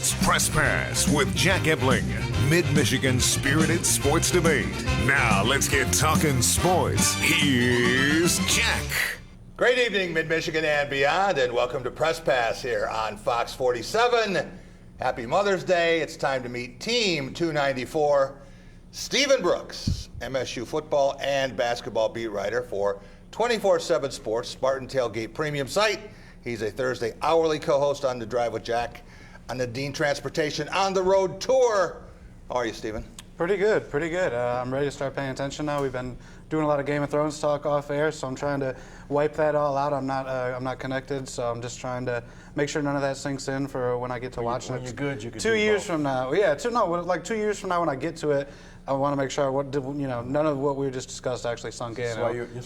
It's Press Pass with Jack Ebling, Mid-Michigan's spirited sports debate. Now let's get talking sports. Here's Jack. Great evening, Mid-Michigan and beyond, and welcome to Press Pass here on Fox 47. Happy Mother's Day. It's time to meet Team 294. Stephen Brooks, MSU football and basketball beat writer for 24/7 Sports, Spartan Tailgate Premium site. He's a Thursday hourly co-host on The Drive with Jack on the Dean Transportation On the Road Tour. How are you, Stephen? Pretty good, pretty good. I'm ready to start paying attention now. We've been doing a lot of Game of Thrones talk off air, so I'm trying to wipe that all out. I'm not connected, so I'm just trying to make sure none of that sinks in for when I get to watch it. When you're good, you can 2 years from now. Yeah, 2 years from now when I get to it, I want to make sure none of what we just discussed actually sunk in. That's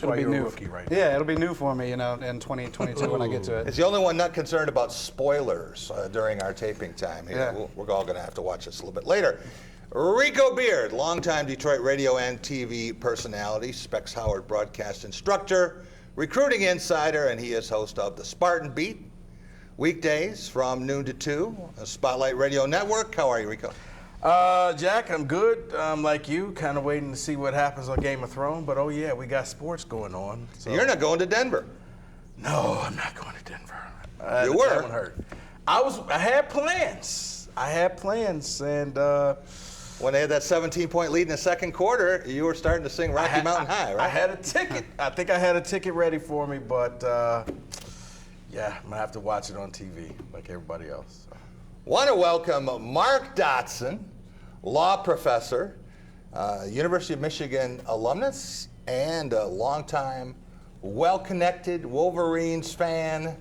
why you're a rookie right now. Yeah, it'll be new for me, in 2022 when I get to it. It's the only one not concerned about spoilers during our taping time here. Yeah. We're all going to have to watch this a little bit later. Rico Beard, longtime Detroit radio and TV personality, Specs Howard broadcast instructor, recruiting insider, and he is host of the Spartan Beat, weekdays from noon to 2, Spotlight Radio Network. How are you, Rico? Jack, I'm good. Like you, kind of waiting to see what happens on Game of Thrones. But, oh, yeah, we got sports going on. So. You're not going to Denver. No, I'm not going to Denver. You were? That one hurt. I had plans. And when they had that 17-point lead in the second quarter, you were starting to sing Rocky Mountain High, right? I had a ticket. I think I had a ticket ready for me, but, yeah, I'm going to have to watch it on TV like everybody else. So. Want to welcome Mark Dotson, law professor, University of Michigan alumnus, and a longtime, well-connected Wolverines fan.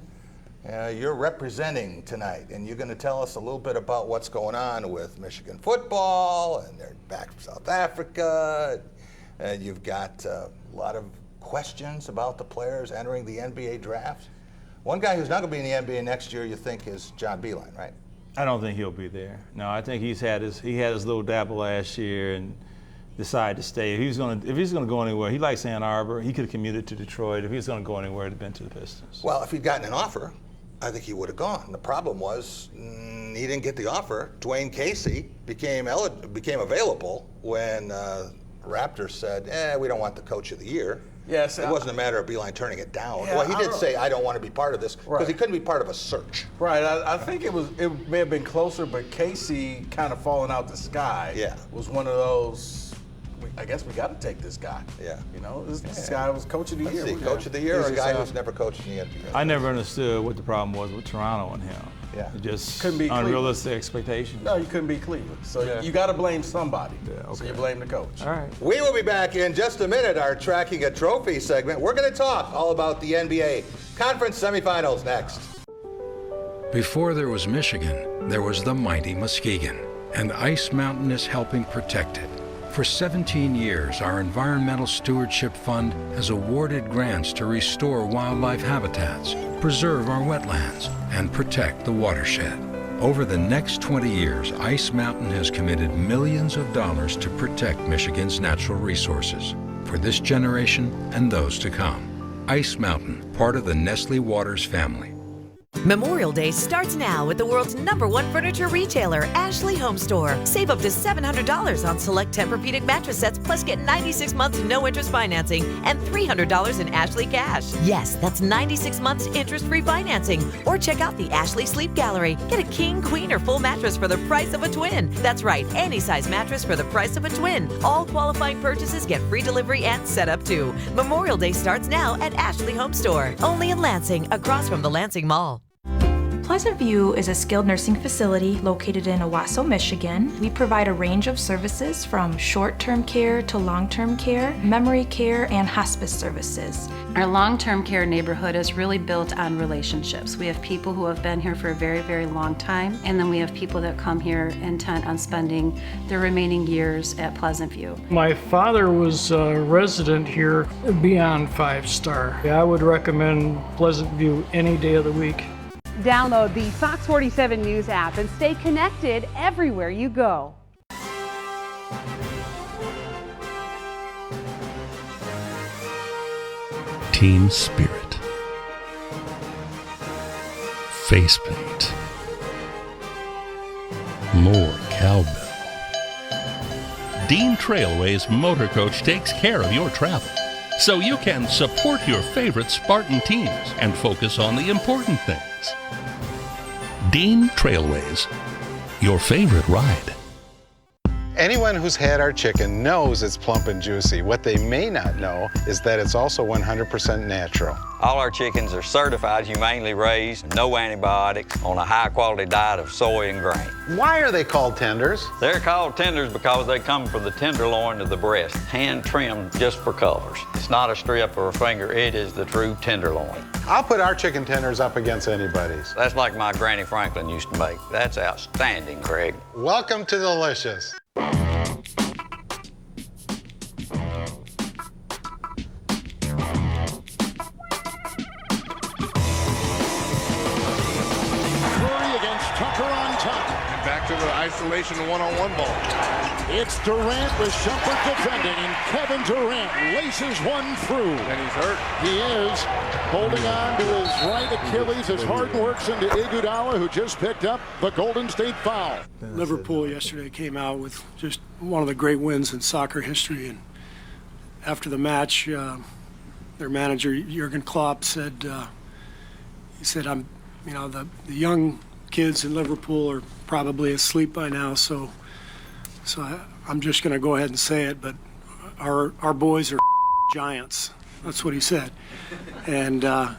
You're representing tonight, and you're going to tell us a little bit about what's going on with Michigan football, and they're back from South Africa, and you've got a lot of questions about the players entering the NBA draft. One guy who's not going to be in the NBA next year, you think, is John Beilein, right? I don't think he'll be there. No, I think he had his little dabble last year and decided to stay. If he's going to go anywhere, he likes Ann Arbor. He could have commuted to Detroit. If he was going to go anywhere, it'd have been to the Pistons. Well, if he'd gotten an offer, I think he would have gone. The problem was he didn't get the offer. Dwayne Casey became available when Raptors said, we don't want the coach of the year. Yes, it wasn't a matter of Beilein turning it down. Yeah, well, he did say, I don't want to be part of this, because right. He couldn't be part of a search. Right, I think it may have been closer, but Casey kind of falling out the sky was one of those, I guess we got to take this guy. Yeah. This guy was coach of the year. Coach of the year, or a guy who's never coached in the NBA? I never understood what the problem was with Toronto and him. Yeah. Just couldn't be unrealistic expectations. No, you couldn't be Cleveland. So you got to blame somebody. Yeah, okay. So you blame the coach. All right. We will be back in just a minute, our Tracking a Trophy segment. We're going to talk all about the NBA Conference semifinals next. Before there was Michigan, there was the mighty Muskegon, and Ice Mountain is helping protect it. For 17 years, our Environmental Stewardship Fund has awarded grants to restore wildlife habitats, preserve our wetlands, and protect the watershed. Over the next 20 years, Ice Mountain has committed millions of dollars to protect Michigan's natural resources for this generation and those to come. Ice Mountain, part of the Nestle Waters family. Memorial Day starts now with the world's #1 furniture retailer, Ashley Home Store. Save up to $700 on select Tempur-Pedic mattress sets, plus get 96 months no-interest financing and $300 in Ashley cash. Yes, that's 96 months interest-free financing. Or check out the Ashley Sleep Gallery. Get a king, queen, or full mattress for the price of a twin. That's right, any size mattress for the price of a twin. All qualifying purchases get free delivery and setup too. Memorial Day starts now at Ashley Home Store. Only in Lansing, across from the Lansing Mall. Pleasant View is a skilled nursing facility located in Owasso, Michigan. We provide a range of services from short-term care to long-term care, memory care, and hospice services. Our long-term care neighborhood is really built on relationships. We have people who have been here for a very, very long time, and then we have people that come here intent on spending their remaining years at Pleasant View. My father was a resident here beyond 5-star. I would recommend Pleasant View any day of the week. Download the Fox 47 News app and stay connected everywhere you go. Team spirit. Face paint. more cowbell. Dean Trailway's motor coach takes care of your travel, so you can support your favorite Spartan teams and focus on the important things. Dean Trailways, your favorite ride. Anyone who's had our chicken knows it's plump and juicy. What they may not know is that it's also 100% natural. All our chickens are certified, humanely raised, no antibiotics, on a high-quality diet of soy and grain. Why are they called tenders? They're called tenders because they come from the tenderloin of the breast, hand-trimmed just for colors. It's not a strip or a finger, it is the true tenderloin. I'll put our chicken tenders up against anybody's. That's like my Granny Franklin used to make. That's outstanding, Craig. Welcome to Delicious. Isolation one-on-one ball. It's Durant with Shumpert defending, and Kevin Durant laces one through. And he's hurt. He is holding on to his right Achilles as Harden works into Iguodala, who just picked up the Golden State foul. Liverpool yesterday came out with just one of the great wins in soccer history, and after the match, their manager Jurgen Klopp said, the young kids in Liverpool are probably asleep by now, so I'm just going to go ahead and say it, but our boys are giants. That's what he said. And I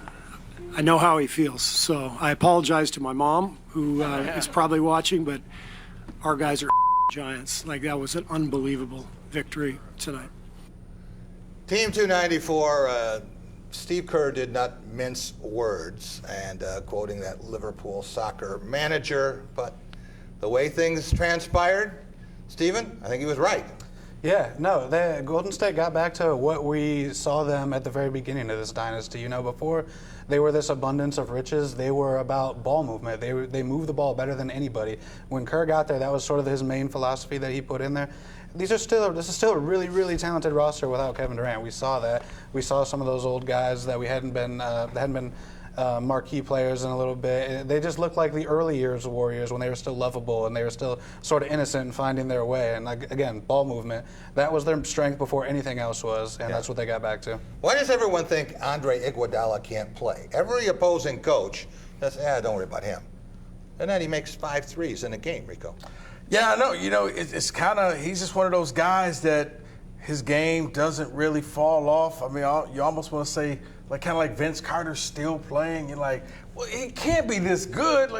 know how he feels, so I apologize to my mom, who is probably watching, but our guys are giants. Like, that was an unbelievable victory tonight. Team 294, Steve Kerr did not mince words, and quoting that Liverpool soccer manager, but the way things transpired, Stephen, I think he was right. Yeah, no, the Golden State got back to what we saw them at the very beginning of this dynasty. You know, before they were this abundance of riches, they were about ball movement. They moved the ball better than anybody. When Kerr got there, that was sort of his main philosophy that he put in there. This is still a really, really talented roster without Kevin Durant. We saw that. We saw some of those old guys that hadn't been marquee players in a little bit. They just looked like the early years of Warriors when they were still lovable and they were still sort of innocent and finding their way. And again, ball movement, that was their strength before anything else was, and that's what they got back to. Why does everyone think Andre Iguodala can't play? Every opposing coach says, don't worry about him. And then he makes 5 threes in a game, Rico. Yeah, I know. You know, it's kind of, he's just one of those guys that his game doesn't really fall off. I mean, you almost want to say, kind of like Vince Carter's still playing. You're like, well, he can't be this good.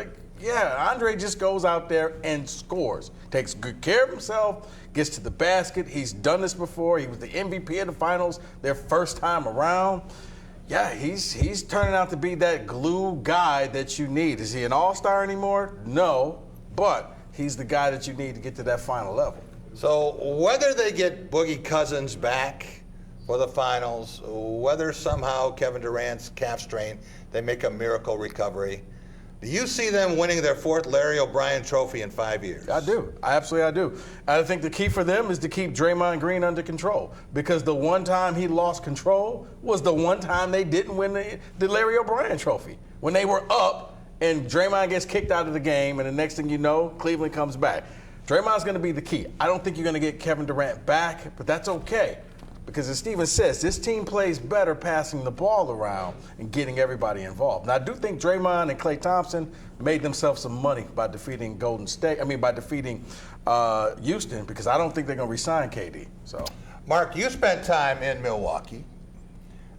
Andre just goes out there and scores. Takes good care of himself, gets to the basket. He's done this before. He was the MVP of the finals their first time around. Yeah, he's turning out to be that glue guy that you need. Is he an all-star anymore? No, but he's the guy that you need to get to that final level. So whether they get Boogie Cousins back for the finals, whether somehow Kevin Durant's calf strain, they make a miracle recovery, do you see them winning their 4th Larry O'Brien trophy in 5 years? I do. I do. I think the key for them is to keep Draymond Green under control, because the one time he lost control was the one time they didn't win the Larry O'Brien trophy, when they were up and Draymond gets kicked out of the game, and the next thing you know, Cleveland comes back. Draymond's going to be the key. I don't think you're going to get Kevin Durant back, but that's okay. Because as Steven says, this team plays better passing the ball around and getting everybody involved. Now, I do think Draymond and Klay Thompson made themselves some money by defeating Houston, because I don't think they're going to re-sign KD. So, Mark, you spent time in Milwaukee,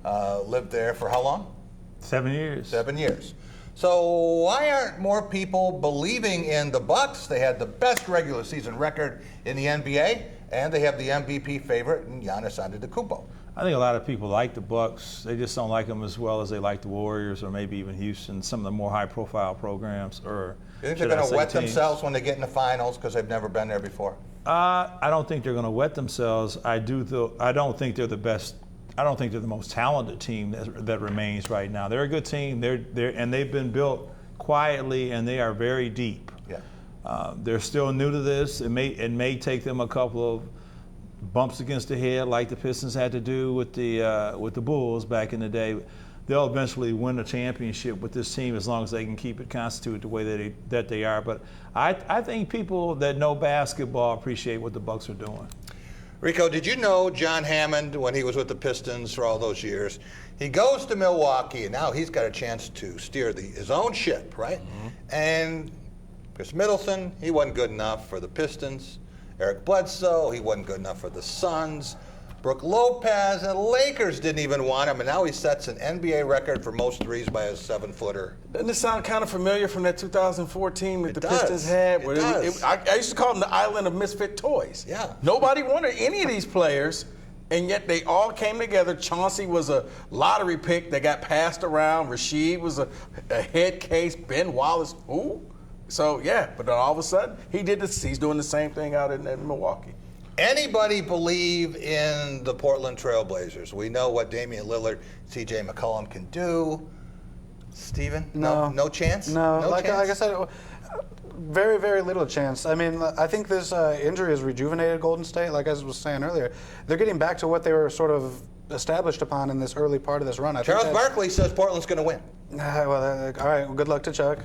lived there for how long? 7 years. 7 years. So why aren't more people believing in the Bucks? They had the best regular season record in the NBA, and they have the MVP favorite in Giannis Antetokounmpo. I think a lot of people like the Bucks. They just don't like them as well as they like the Warriors or maybe even Houston, some of the more high-profile programs. Or you think they're going to wet themselves when they get in the finals because they've never been there before? I don't think they're going to wet themselves. I don't think they're the best. I don't think they're the most talented team that remains right now. They're a good team. And they've been built quietly, and they are very deep. Yeah. They're still new to this. It may take them a couple of bumps against the head, like the Pistons had to do with the Bulls back in the day. they'll eventually win a championship with this team as long as they can keep it constituted the way that they are. But I think people that know basketball appreciate what the Bucks are doing. Rico, did you know John Hammond, when he was with the Pistons for all those years, he goes to Milwaukee, and now he's got a chance to steer his own ship, right? Mm-hmm. And Chris Middleton, he wasn't good enough for the Pistons. Eric Bledsoe, he wasn't good enough for the Suns. Brooke Lopez, and the Lakers didn't even want him, and now he sets an NBA record for most threes by a 7-footer. Doesn't this sound kind of familiar from that 2004 team that the Pistons had? It does. I used to call them the island of misfit toys. Yeah. Nobody wanted any of these players, and yet they all came together. Chauncey was a lottery pick that got passed around. Rasheed was a head case. Ben Wallace, who? So, yeah, but then all of a sudden, he's doing the same thing out in Milwaukee. Anybody believe in the Portland Trailblazers? We know what Damian Lillard, C.J. McCollum can do. Steven? No chance? No, like chance? I said, very, very little chance. I mean, I think this injury has rejuvenated Golden State. Like I was saying earlier, they're getting back to what they were sort of established upon in this early part of this run. Charles Barkley says Portland's going to win. All right, well, good luck to Chuck.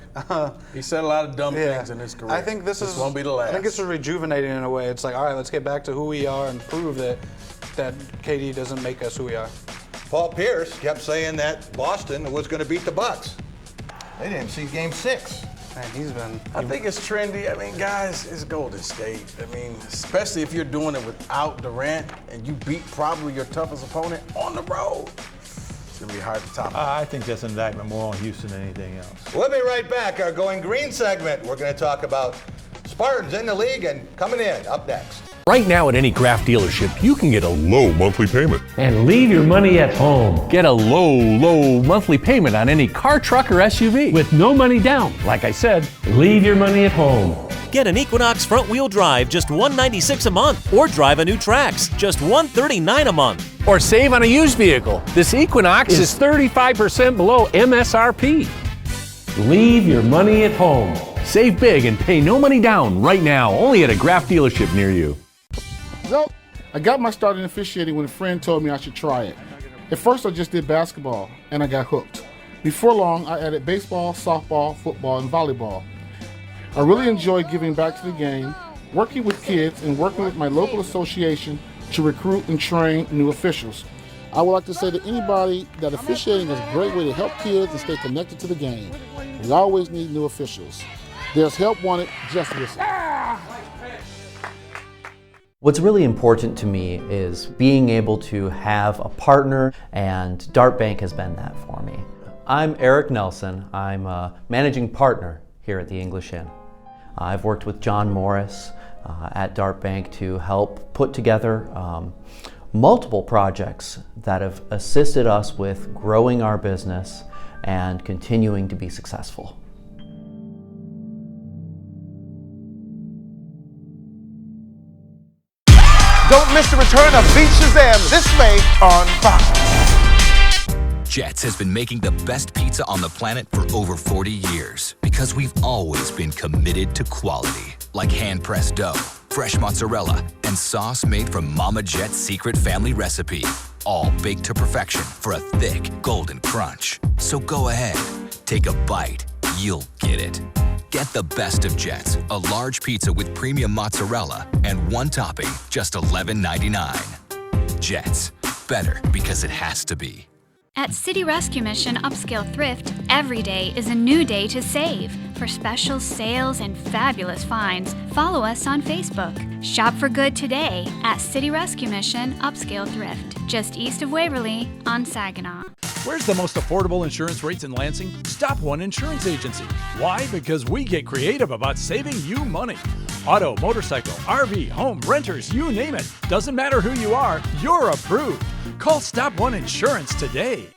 He said a lot of dumb things in his career. I think this won't be the last. I think this is rejuvenating in a way. It's like, all right, let's get back to who we are and prove that KD doesn't make us who we are. Paul Pierce kept saying that Boston was going to beat the Bucks. They didn't see Game 6. Man, I think it's trendy. I mean, guys, it's Golden State. I mean, especially if you're doing it without Durant and you beat probably your toughest opponent on the road. It's going to be hard to top. I think that's an indictment more on Houston than anything else. We'll be right back. Our Going Green segment. We're going to talk about Spartans in the league and coming in up next. Right now at any craft dealership, you can get a low monthly payment. And leave your money at home. Get a low monthly payment on any car, truck, or SUV. With no money down. Like I said, leave your money at home. Get an Equinox front-wheel drive, just $196 a month. Or drive a new Trax, just $139 a month. Or save on a used vehicle. This Equinox is 35% below MSRP. Leave your money at home. Save big and pay no money down right now, only at a Graf dealership near you. So, I got my start in officiating when a friend told me I should try it. At first, I just did basketball, and I got hooked. Before long, I added baseball, softball, football, and volleyball. I really enjoy giving back to the game, working with kids, and working with my local association to recruit and train new officials. I would like to say to anybody that officiating is a great way to help kids and stay connected to the game. We always need new officials. There's help wanted, just listen. What's really important to me is being able to have a partner, and Dart Bank has been that for me. I'm Eric Nelson. I'm a managing partner here at the English Inn. I've worked with John Morris at Dart Bank to help put together multiple projects that have assisted us with growing our business and continuing to be successful. Don't miss the return of Beat Shazam this May on Fox. Jets has been making the best pizza on the planet for over 40 years because we've always been committed to quality. Like hand-pressed dough, fresh mozzarella, and sauce made from Mama Jet's secret family recipe. All baked to perfection for a thick, golden crunch. So go ahead, take a bite. You'll get it. Get the best of Jets, a large pizza with premium mozzarella and one topping, just $11.99. Jets, better because it has to be. At City Rescue Mission Upscale Thrift, every day is a new day to save. For special sales and fabulous finds, follow us on Facebook. Shop for good today at City Rescue Mission Upscale Thrift, just east of Waverly on Saginaw. Where's the most affordable insurance rates in Lansing? Stop One Insurance Agency. Why? Because we get creative about saving you money. Auto, motorcycle, RV, home, renters, you name it. Doesn't matter who you are, you're approved. Call Stop One Insurance today.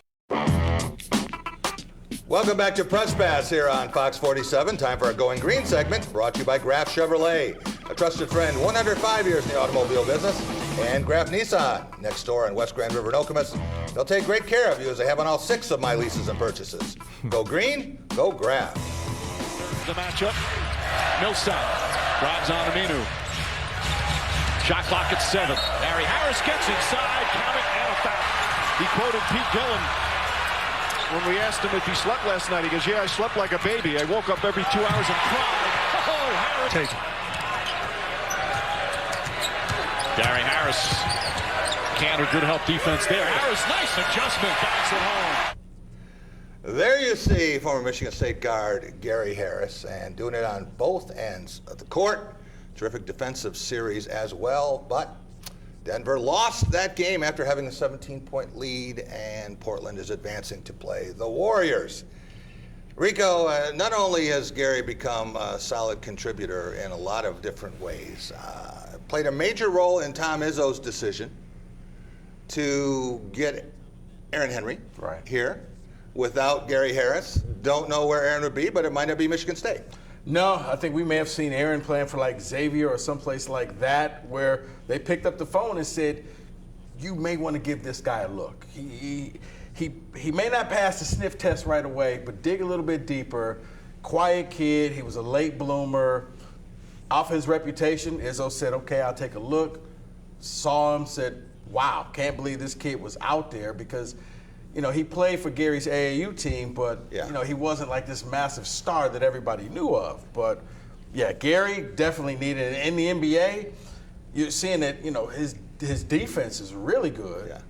Welcome back to Press Pass here on Fox 47. Time for our Going Green segment, brought to you by Graf Chevrolet, a trusted friend, 105 years in the automobile business, and Graf Nissan, next door in West Grand River, Nokomis. They'll take great care of you as they have on all 6 of my leases and purchases. Go green, go Graf. The matchup, Millsap drives on Aminu. Shot clock at 7. Harry Harris gets inside, counting and a foul. He quoted Pete Gillen When we asked him if he slept last night, he goes, yeah, I slept like a baby. I woke up every 2 hours and cried. Oh, Harris. Take it. Gary Harris. Counter, good help defense there. Harris, nice adjustment, backs it home. There you see former Michigan State guard Gary Harris, and doing it on both ends of the court. Terrific defensive series as well, but Denver lost that game after having a 17-point lead, and Portland is advancing to play the Warriors. Rico, not only has Gary become a solid contributor in a lot of different ways, played a major role in Tom Izzo's decision to get Aaron Henry here. Without Gary Harris, don't know where Aaron would be, but it might not be Michigan State. No, I think we may have seen Aaron playing for like Xavier or someplace like that, where they picked up the phone and said, you may want to give this guy a look. He may not pass the sniff test right away, but dig a little bit deeper. Quiet kid, he was a late bloomer. Off his reputation, Izzo said, okay, I'll take a look. Saw him, said, wow, can't believe this kid was out there, because you know, he played for Gary's AAU team, but you know, he wasn't like this massive star that everybody knew of. But yeah, Gary definitely needed it. In the NBA, you're seeing that, you know, his defense is really good. Yeah.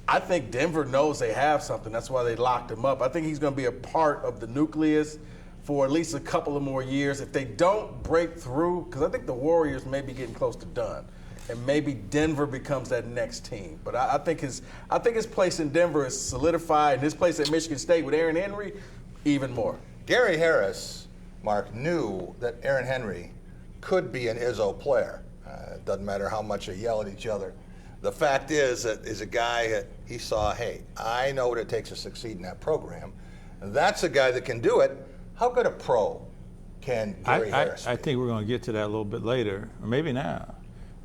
I think Denver knows they have something. That's why they locked him up. I think he's going to be a part of the nucleus for at least a couple of more years. If they don't break through, because I think the Warriors may be getting close to done, and maybe Denver becomes that next team. But I think his place in Denver is solidified, and his place at Michigan State with Aaron Henry, even more. Gary Harris, Mark, knew that Aaron Henry could be an Izzo player. It doesn't matter how much they yell at each other. The fact is that is a guy that he saw, hey, I know what it takes to succeed in that program. And that's a guy that can do it. How good a pro can Gary Harris be? I think we're going to get to that a little bit later, or maybe now.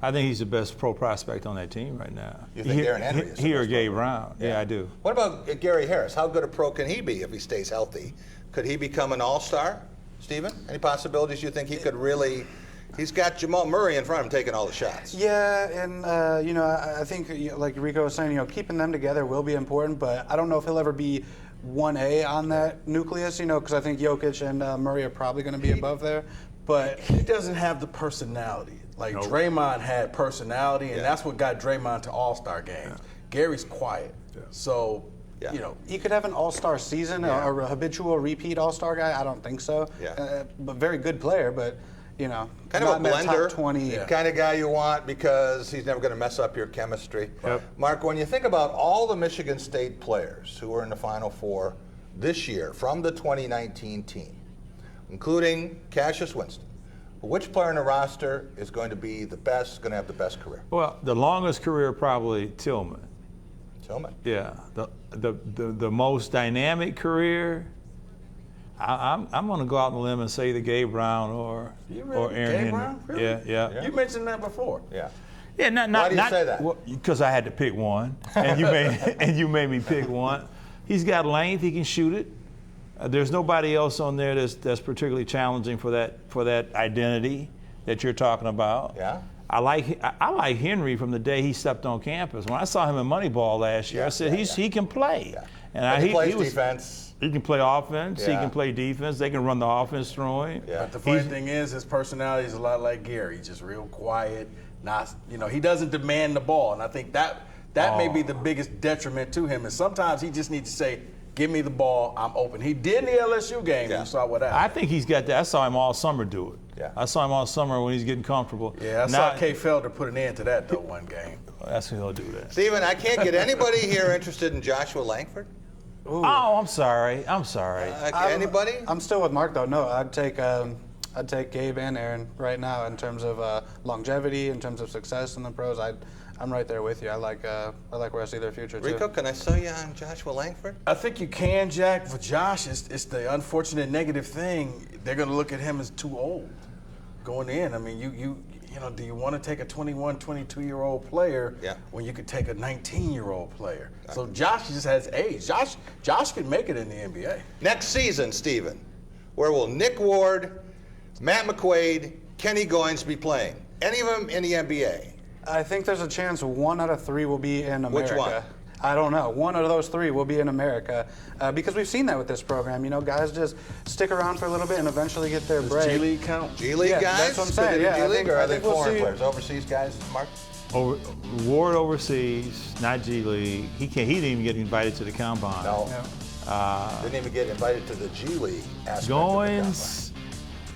I think he's the best pro prospect on that team right now. You think Aaron Henry is he or Gabe Brown? Yeah, I do. What about Gary Harris? How good a pro can he be if he stays healthy? Could he become an all-star, Stephen? Any possibilities you think he could really? He's got Jamal Murray in front of him taking all the shots. Yeah, and you know, I think like Rico was saying, you know, keeping them together will be important, but I don't know if he'll ever be 1A on that nucleus, you know, because I think Jokic and Murray are probably going to be above there. But he doesn't have the personality. Like Draymond had personality, and that's what got Draymond to All-Star games. Yeah. Gary's quiet, so you know, he could have an All-Star season, a habitual repeat All-Star guy. I don't think so. But very good player, but you know, kind of a blender, top 20 kind of guy you want because he's never going to mess up your chemistry. Mark, when you think about all the Michigan State players who were in the Final Four this year from the 2019 team, including Cassius Winston, which player in the roster is going to be the best, going to have the best career? Well, the longest career probably Tillman. Tillman? Yeah. The most dynamic career, I'm going to go out on a limb and say the Gabe Brown or Aaron Henry. Brown? Really? Yeah. You mentioned that before. Yeah. Yeah. Why do you say that? Because I had to pick one, and you made me pick one. He's got length. He can shoot it. There's nobody else on there that's particularly challenging for that identity that you're talking about. Yeah. I like Henry from the day he stepped on campus. When I saw him in Moneyball last year, I said he can play. Yeah. And he plays defense. He can play offense. Yeah. He can play defense. They can run the offense through him. Yeah. But the funny thing is, his personality is a lot like Gary. Just real quiet. Not, you know, he doesn't demand the ball, and I think that may be the biggest detriment to him. And sometimes he just needs to say, give me the ball, I'm open. He did in the LSU game, you saw what happened. I think he's got that. I saw him all summer do it. Yeah. I saw him all summer when he's getting comfortable. Yeah, I saw Kay Felder put an end to that, though, one game. That's when he'll do that. Stephen, I can't get anybody here interested in Joshua Langford? Ooh. Oh, I'm sorry. Anybody? I'm still with Mark, though. No, I'd take Gabe and Aaron right now in terms of longevity, in terms of success in the pros. I'm right there with you. I like where I see their future, too. Rico, can I sell you on Joshua Langford? I think you can, Jack. For Josh, it's the unfortunate negative thing. They're going to look at him as too old going in. I mean, you know, do you want to take a 21, 22-year-old player when you could take a 19-year-old player? So Josh just has age. Josh can make it in the NBA. Next season, Stephen, where will Nick Ward, Matt McQuaid, Kenny Goins be playing? Any of them in the NBA? I think there's a chance 1 out of 3 will be in America. Which one? I don't know. One of those three will be in America because we've seen that with this program. You know, guys just stick around for a little bit and eventually get their break. G League count? G League guys? That's what I'm saying. Fit into Yeah, G League, or are they we'll foreign see. players? Overseas guys, Mark? Ward overseas, not G League. He didn't even get invited to the combine. No. Didn't even get invited to the G League aspect Goins.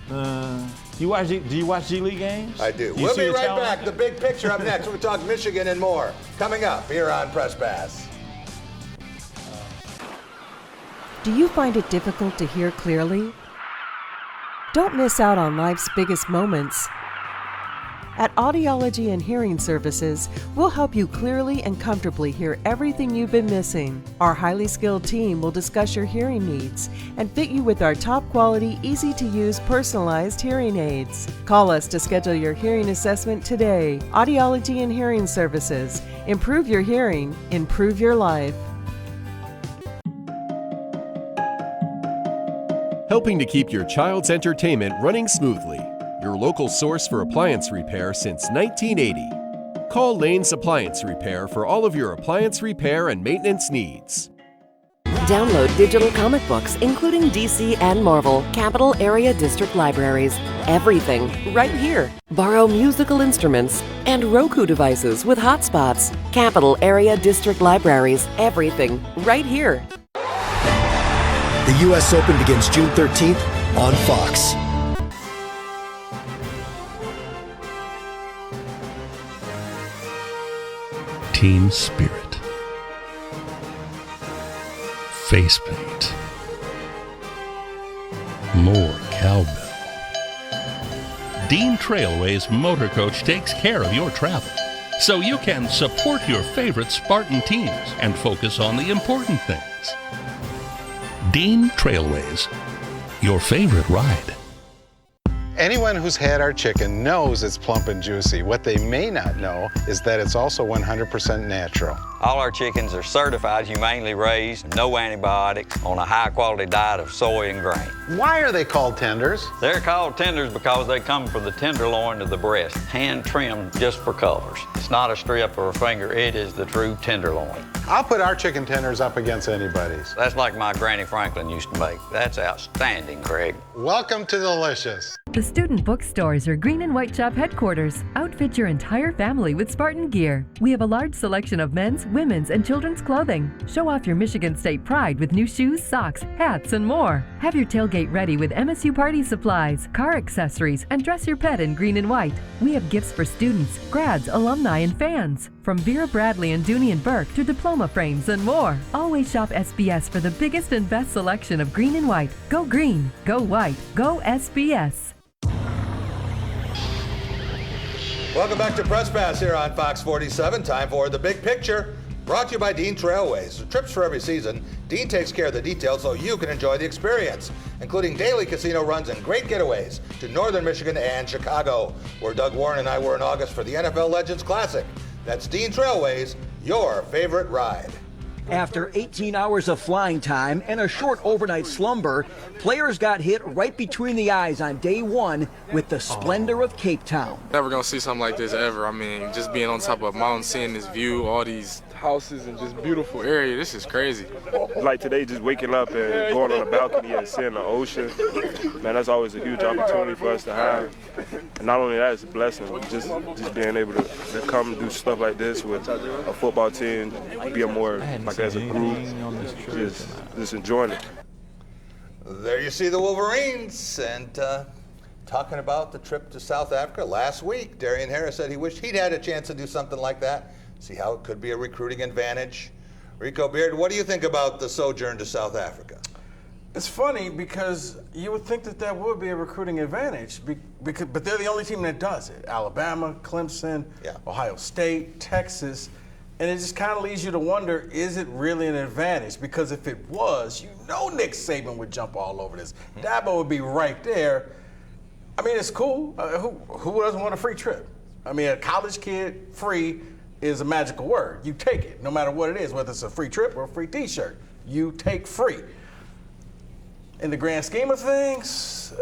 Do you watch G League games? I do. You We'll see be the right talent? back. The big picture up next. We'll talk Michigan and more. Coming up here on Press Pass. Do you find it difficult to hear clearly? Don't miss out on life's biggest moments. At Audiology and Hearing Services, we'll help you clearly and comfortably hear everything you've been missing. Our highly skilled team will discuss your hearing needs and fit you with our top quality, easy to use, personalized hearing aids. Call us to schedule your hearing assessment today. Audiology and Hearing Services. Improve your hearing, improve your life. Helping to keep your child's entertainment running smoothly. Your local source for appliance repair since 1980. Call Lane's Appliance Repair for all of your appliance repair and maintenance needs. Download digital comic books, including DC and Marvel, Capital Area District Libraries. Everything right here. Borrow musical instruments and Roku devices with hotspots. Capital Area District Libraries. Everything right here. The U.S. Open begins June 13th on Fox. Team spirit, face paint, more cowbell. Dean Trailway's motor coach takes care of your travel, so you can support your favorite Spartan teams and focus on the important things. Dean Trailways, your favorite ride. Anyone who's had our chicken knows it's plump and juicy. What they may not know is that it's also 100% natural. All our chickens are certified humanely raised, no antibiotics, on a high-quality diet of soy and grain. Why are they called tenders? They're called tenders because they come from the tenderloin of the breast, hand-trimmed just for colors. It's not a strip or a finger, it is the true tenderloin. I'll put our chicken tenders up against anybody's. That's like my Granny Franklin used to make. That's outstanding, Craig. Welcome to Delicious. The Student Bookstores are Green and White Shop headquarters. Outfit your entire family with Spartan gear. We have a large selection of men's, women's, and children's clothing. Show off your Michigan State pride with new shoes, socks, hats, and more. Have your tailgate ready with MSU party supplies, car accessories, and dress your pet in green and white. We have gifts for students, grads, alumni, and fans. From Vera Bradley and Dooney and Burke to diploma frames and more. Always shop SBS for the biggest and best selection of green and white. Go green, go white, go SBS. Welcome back to Press Pass here on Fox 47. Time for The Big Picture, brought to you by Dean Trailways. Trips for every season, Dean takes care of the details so you can enjoy the experience, including daily casino runs and great getaways to Northern Michigan and Chicago, where Doug Warren and I were in August for the NFL Legends Classic. That's Dean Trailways, your favorite ride. After 18 hours of flying time and a short overnight slumber, players got hit right between the eyes on day one with the splendor of Cape Town. Never gonna see something like this ever. I mean, just being on top of a mountain, seeing this view, all these houses and just beautiful area, this is crazy. Like today, just waking up and going on the balcony and seeing the ocean, man, that's always a huge opportunity for us to have. And not only that, it's a blessing, just being able to come and do stuff like this with a football team, be a more, like as a group, just enjoying it. There you see the Wolverines, and talking about the trip to South Africa last week, Darian Harris said he wished he'd had a chance to do something like that. See how it could be a recruiting advantage. Rico Beard, what do you think about the sojourn to South Africa? It's funny because you would think that would be a recruiting advantage, but they're the only team that does it. Alabama, Clemson, Ohio State, Texas, and it just kind of leads you to wonder, is it really an advantage? Because if it was, you know Nick Saban would jump all over this. Dabo would be right there. I mean, it's cool. Who doesn't want a free trip? I mean, a college kid, free is a magical word. You take it, no matter what it is, whether it's a free trip or a free t-shirt. You take free. in the grand scheme of things,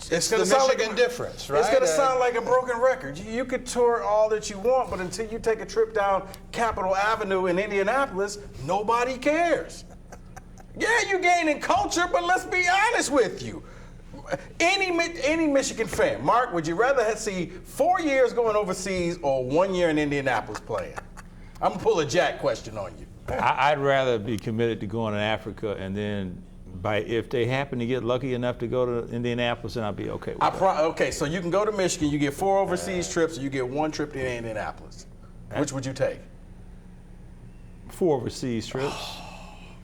it's the Michigan difference, right? It's going to sound like a broken record. You could tour all that you want, but until you take a trip down Capitol Avenue in Indianapolis, nobody cares. Yeah, you're gaining culture, but let's be honest with you. Any Michigan fan, Mark, would you rather see 4 years going overseas or 1 year in Indianapolis playing? I'm going to pull a Jack question on you. I'd rather be committed to going to Africa, and then if they happen to get lucky enough to go to Indianapolis, then I'll be okay with that. Okay, so you can go to Michigan, you get 4 overseas trips, or you get 1 trip to Indianapolis. Which would you take? 4 overseas trips.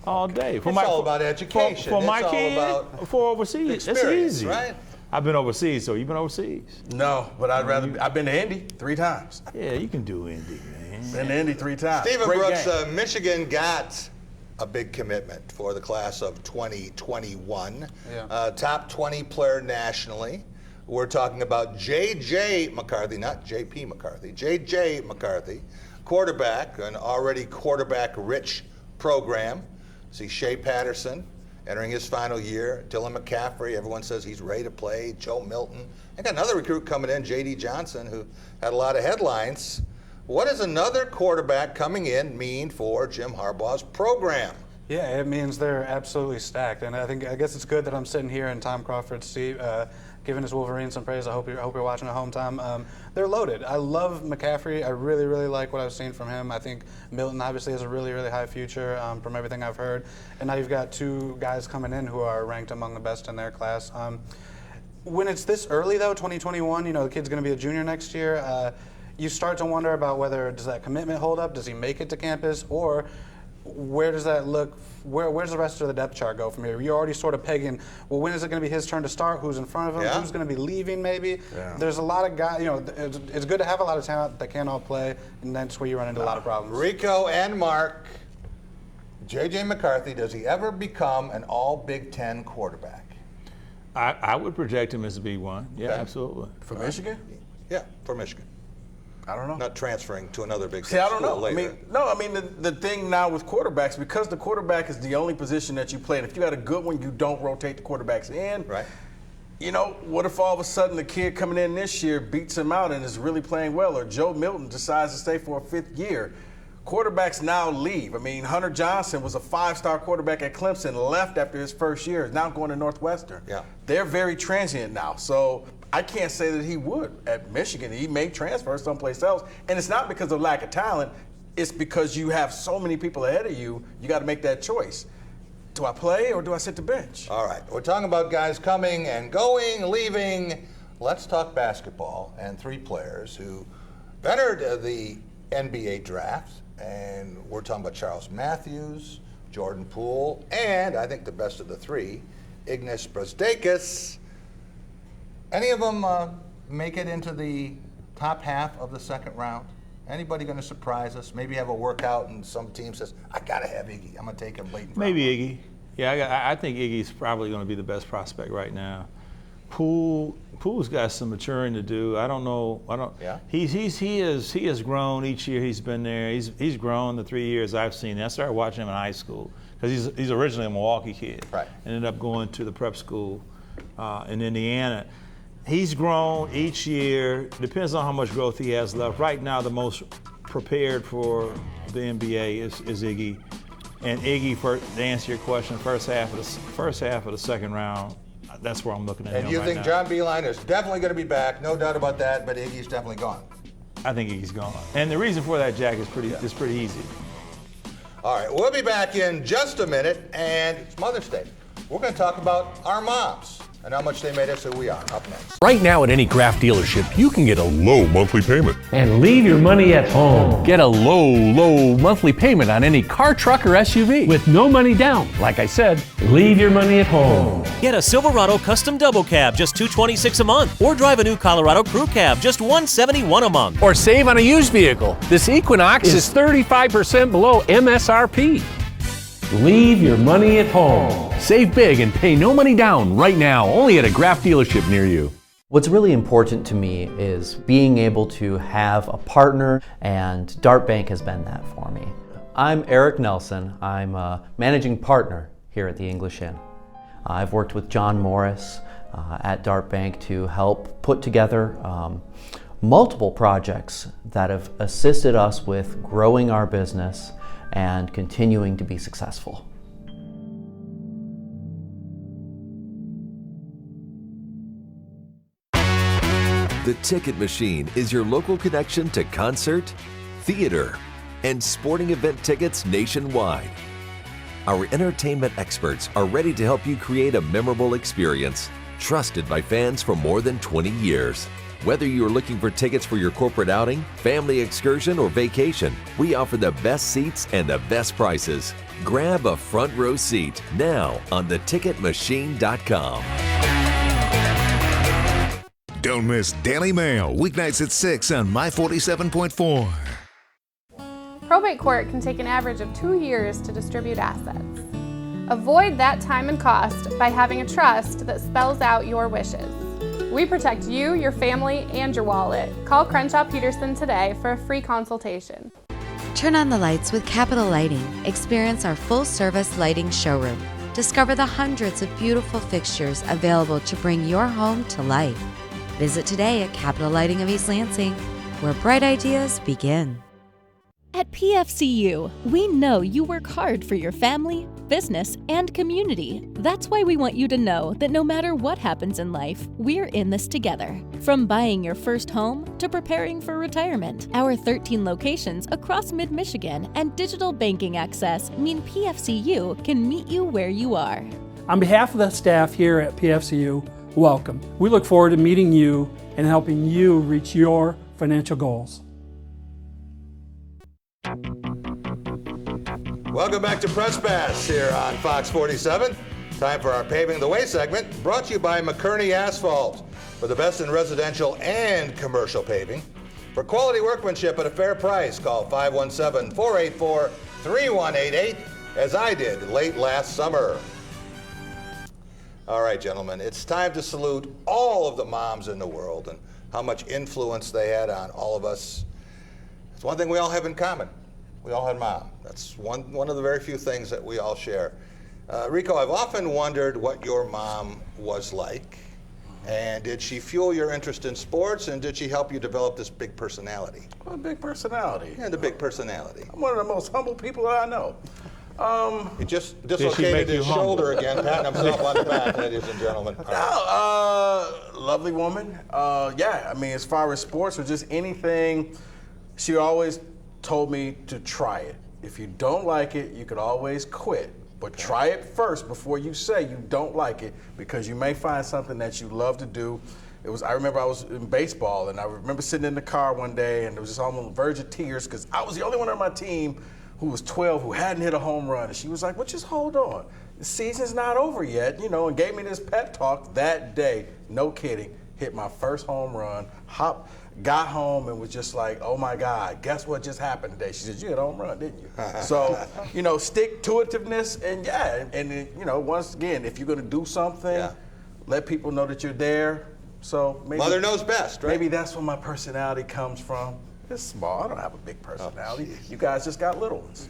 All day. It's all about education. For my it's kid, all about 4 overseas. It's easy. Right? I've been overseas, so you've been overseas? No, but I've been to Indy 3 times. Yeah, you can do Indy, man. Been to Indy 3 times. Stephen Great Brooks, game. Michigan got a big commitment for the class of 2021. Yeah. Top 20 player nationally. We're talking about J.J. McCarthy, not J.P. McCarthy. J.J. McCarthy, quarterback, an already quarterback-rich program. See Shea Patterson entering his final year. Dylan McCaffrey, everyone says he's ready to play. Joe Milton. I got another recruit coming in, J.D. Johnson, who had a lot of headlines. What does another quarterback coming in mean for Jim Harbaugh's program? Yeah, it means they're absolutely stacked, and I guess it's good that I'm sitting here in Tom Crawford's seat, giving his Wolverines some praise. I hope you're watching at home, Tom. They're loaded. I love McCaffrey. I really, really like what I've seen from him. I think Milton obviously has a really, really high future from everything I've heard. And now you've got 2 guys coming in who are ranked among the best in their class. When it's this early, though, 2021, the kid's going to be a junior next year, you start to wonder about whether does that commitment hold up? Does he make it to campus? Or where does that look? Where's the rest of the depth chart go from here? You're already sort of pegging, well, when is it going to be his turn to start? Who's in front of him? Yeah. Who's going to be leaving maybe? Yeah. There's a lot of guys, it's good to have a lot of talent that can't all play, and that's where you run into a lot of problems. Rico and Mark, J.J. McCarthy, does he ever become an all Big Ten quarterback? I would project him as a B1. Yeah, Okay. absolutely. For Michigan? Yeah, for Michigan. I don't know. Not transferring to another Big Ten See, I don't school know. later. I mean, the thing now with quarterbacks, because the quarterback is the only position that you play, and if you got a good one, you don't rotate the quarterbacks in. Right. What if all of a sudden the kid coming in this year beats him out and is really playing well, or Joe Milton decides to stay for a 5th year? Quarterbacks now leave. I mean, Hunter Johnson was a 5-star quarterback at Clemson, left after his first year, is now going to Northwestern. Yeah. They're very transient now. So I can't say that he would at Michigan. He may transfer someplace else. And it's not because of lack of talent. It's because you have so many people ahead of you, you got to make that choice. Do I play or do I sit the bench? All right. We're talking about guys coming and going, leaving. Let's talk basketball and 3 players who entered the NBA draft. And we're talking about Charles Matthews, Jordan Poole, and I think the best of the 3, Ignas Brazdeikis. Any of them make it into the top half of the 2nd round? Anybody going to surprise us? Maybe have a workout and some team says, I got to have Iggy. I'm going to take him late in Maybe Iggy. Yeah, I think Iggy's probably going to be the best prospect right now. Poole's got some maturing to do. I don't know. Yeah. He has grown each year he's been there. He's grown the 3 years I've seen him. I started watching him in high school because he's originally a Milwaukee kid. Right. Ended up going to the prep school in Indiana. He's grown each year. Depends on how much growth he has left. Right now, the most prepared for the NBA is Iggy. And Iggy, to answer your question, first half of the 2nd round. That's where I'm looking at him. And you right think now. John Beilein is definitely going to be back, no doubt about that, but Iggy's definitely gone. I think Iggy's gone. And the reason for that, Jack, is pretty easy. All right, we'll be back in just a minute, and it's Mother's Day. We're going to talk about our moms and how much they made us who we are. Up next. Right now at any Kraft dealership, you can get a low monthly payment. And leave your money at home. Get a low monthly payment on any car, truck, or SUV. With no money down. Like I said, leave your money at home. Get a Silverado Custom Double Cab, just $226 a month. Or drive a new Colorado Crew Cab, just $171 a month. Or save on a used vehicle. This Equinox is 35% below MSRP. Leave your money at home. Save big and pay no money down right now, only at a Kraft dealership near you. What's really important to me is being able to have a partner, and Dart Bank has been that for me. I'm Eric Nelson. I'm a managing partner here at the English Inn. I've worked with John Morris at Dart Bank to help put together multiple projects that have assisted us with growing our business and continuing to be successful. The Ticket Machine is your local connection to concert, theater, and sporting event tickets nationwide. Our entertainment experts are ready to help you create a memorable experience, trusted by fans for more than 20 years. Whether you're looking for tickets for your corporate outing, family excursion, or vacation, we offer the best seats and the best prices. Grab a front row seat now on theticketmachine.com. Don't miss Daily Mail, weeknights at 6 on My 47.4. Probate court can take an average of 2 years to distribute assets. Avoid that time and cost by having a trust that spells out your wishes. We protect you, your family, and your wallet. Call Crenshaw Peterson today for a free consultation. Turn on the lights with Capital Lighting. Experience our full-service lighting showroom. Discover the hundreds of beautiful fixtures available to bring your home to life. Visit today at Capital Lighting of East Lansing, where bright ideas begin. At PFCU, we know you work hard for your family, business, and community. That's why we want you to know that no matter what happens in life, we're in this together. From buying your first home to preparing for retirement, our 13 locations across mid-Michigan and digital banking access mean PFCU can meet you where you are. On behalf of the staff here at PFCU, welcome. We look forward to meeting you and helping you reach your financial goals. Welcome back to Press Pass here on Fox 47. Time for our Paving the Way segment, brought to you by McKerney Asphalt, for the best in residential and commercial paving. For quality workmanship at a fair price, call 517-484-3188, as I did late last summer. All right, gentlemen, it's time to salute all of the moms in the world and how much influence they had on all of us. It's one thing we all have in common. We all had mom. That's one of the very few things that we all share. Rico, I've often wondered what your mom was like, and did she fuel your interest in sports, and did she help you develop this big personality? Well, big personality. Yeah, the big personality. I'm one of the most humble people that I know. He just dislocated his shoulder again, patting himself on the back, ladies and gentlemen. Lovely woman. Yeah, I mean, as far as sports or just anything, she always told me to try it. If you don't like it, you could always quit. But try it first before you say you don't like it, because you may find something that you love to do. I remember I was in baseball, and I remember sitting in the car one day, and it was just almost on the verge of tears, because I was the only one on my team who was 12 who hadn't hit a home run. And she was like, well, just hold on. The season's not over yet, and gave me this pep talk that day. No kidding. Hit my first home run, got home and was just like, oh my God, guess what just happened today? She said, you hit a home run, didn't you? So, stick-to-itiveness, and once again, if you're gonna do something, let people know that you're there. So maybe Mother knows best, right? Maybe that's where my personality comes from. It's small, I don't have a big personality. You guys just got little ones.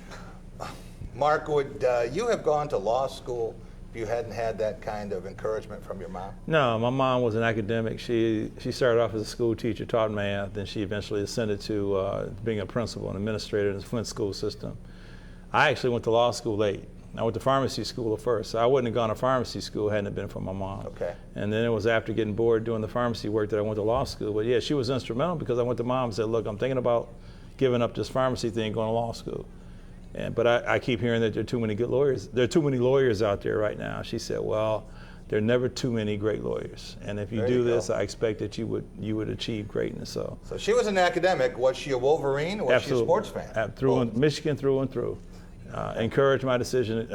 Mark, would you have gone to law school if you hadn't had that kind of encouragement from your mom? No, my mom was an academic. She started off as a school teacher, taught math, then she eventually ascended to being a principal and administrator in the Flint school system. I actually went to law school late. I went to pharmacy school first. So I wouldn't have gone to pharmacy school hadn't it been for my mom. Okay. And then it was after getting bored doing the pharmacy work that I went to law school. But yeah, she was instrumental, because I went to mom and said, look, I'm thinking about giving up this pharmacy thing, going to law school. But I keep hearing that there are too many good lawyers. There are too many lawyers out there right now. She said, well, there are never too many great lawyers. And if you do this, I expect that you would achieve greatness. So she was an academic. Was she a Wolverine, or was she a sports fan? Michigan through and through. Encouraged my decision,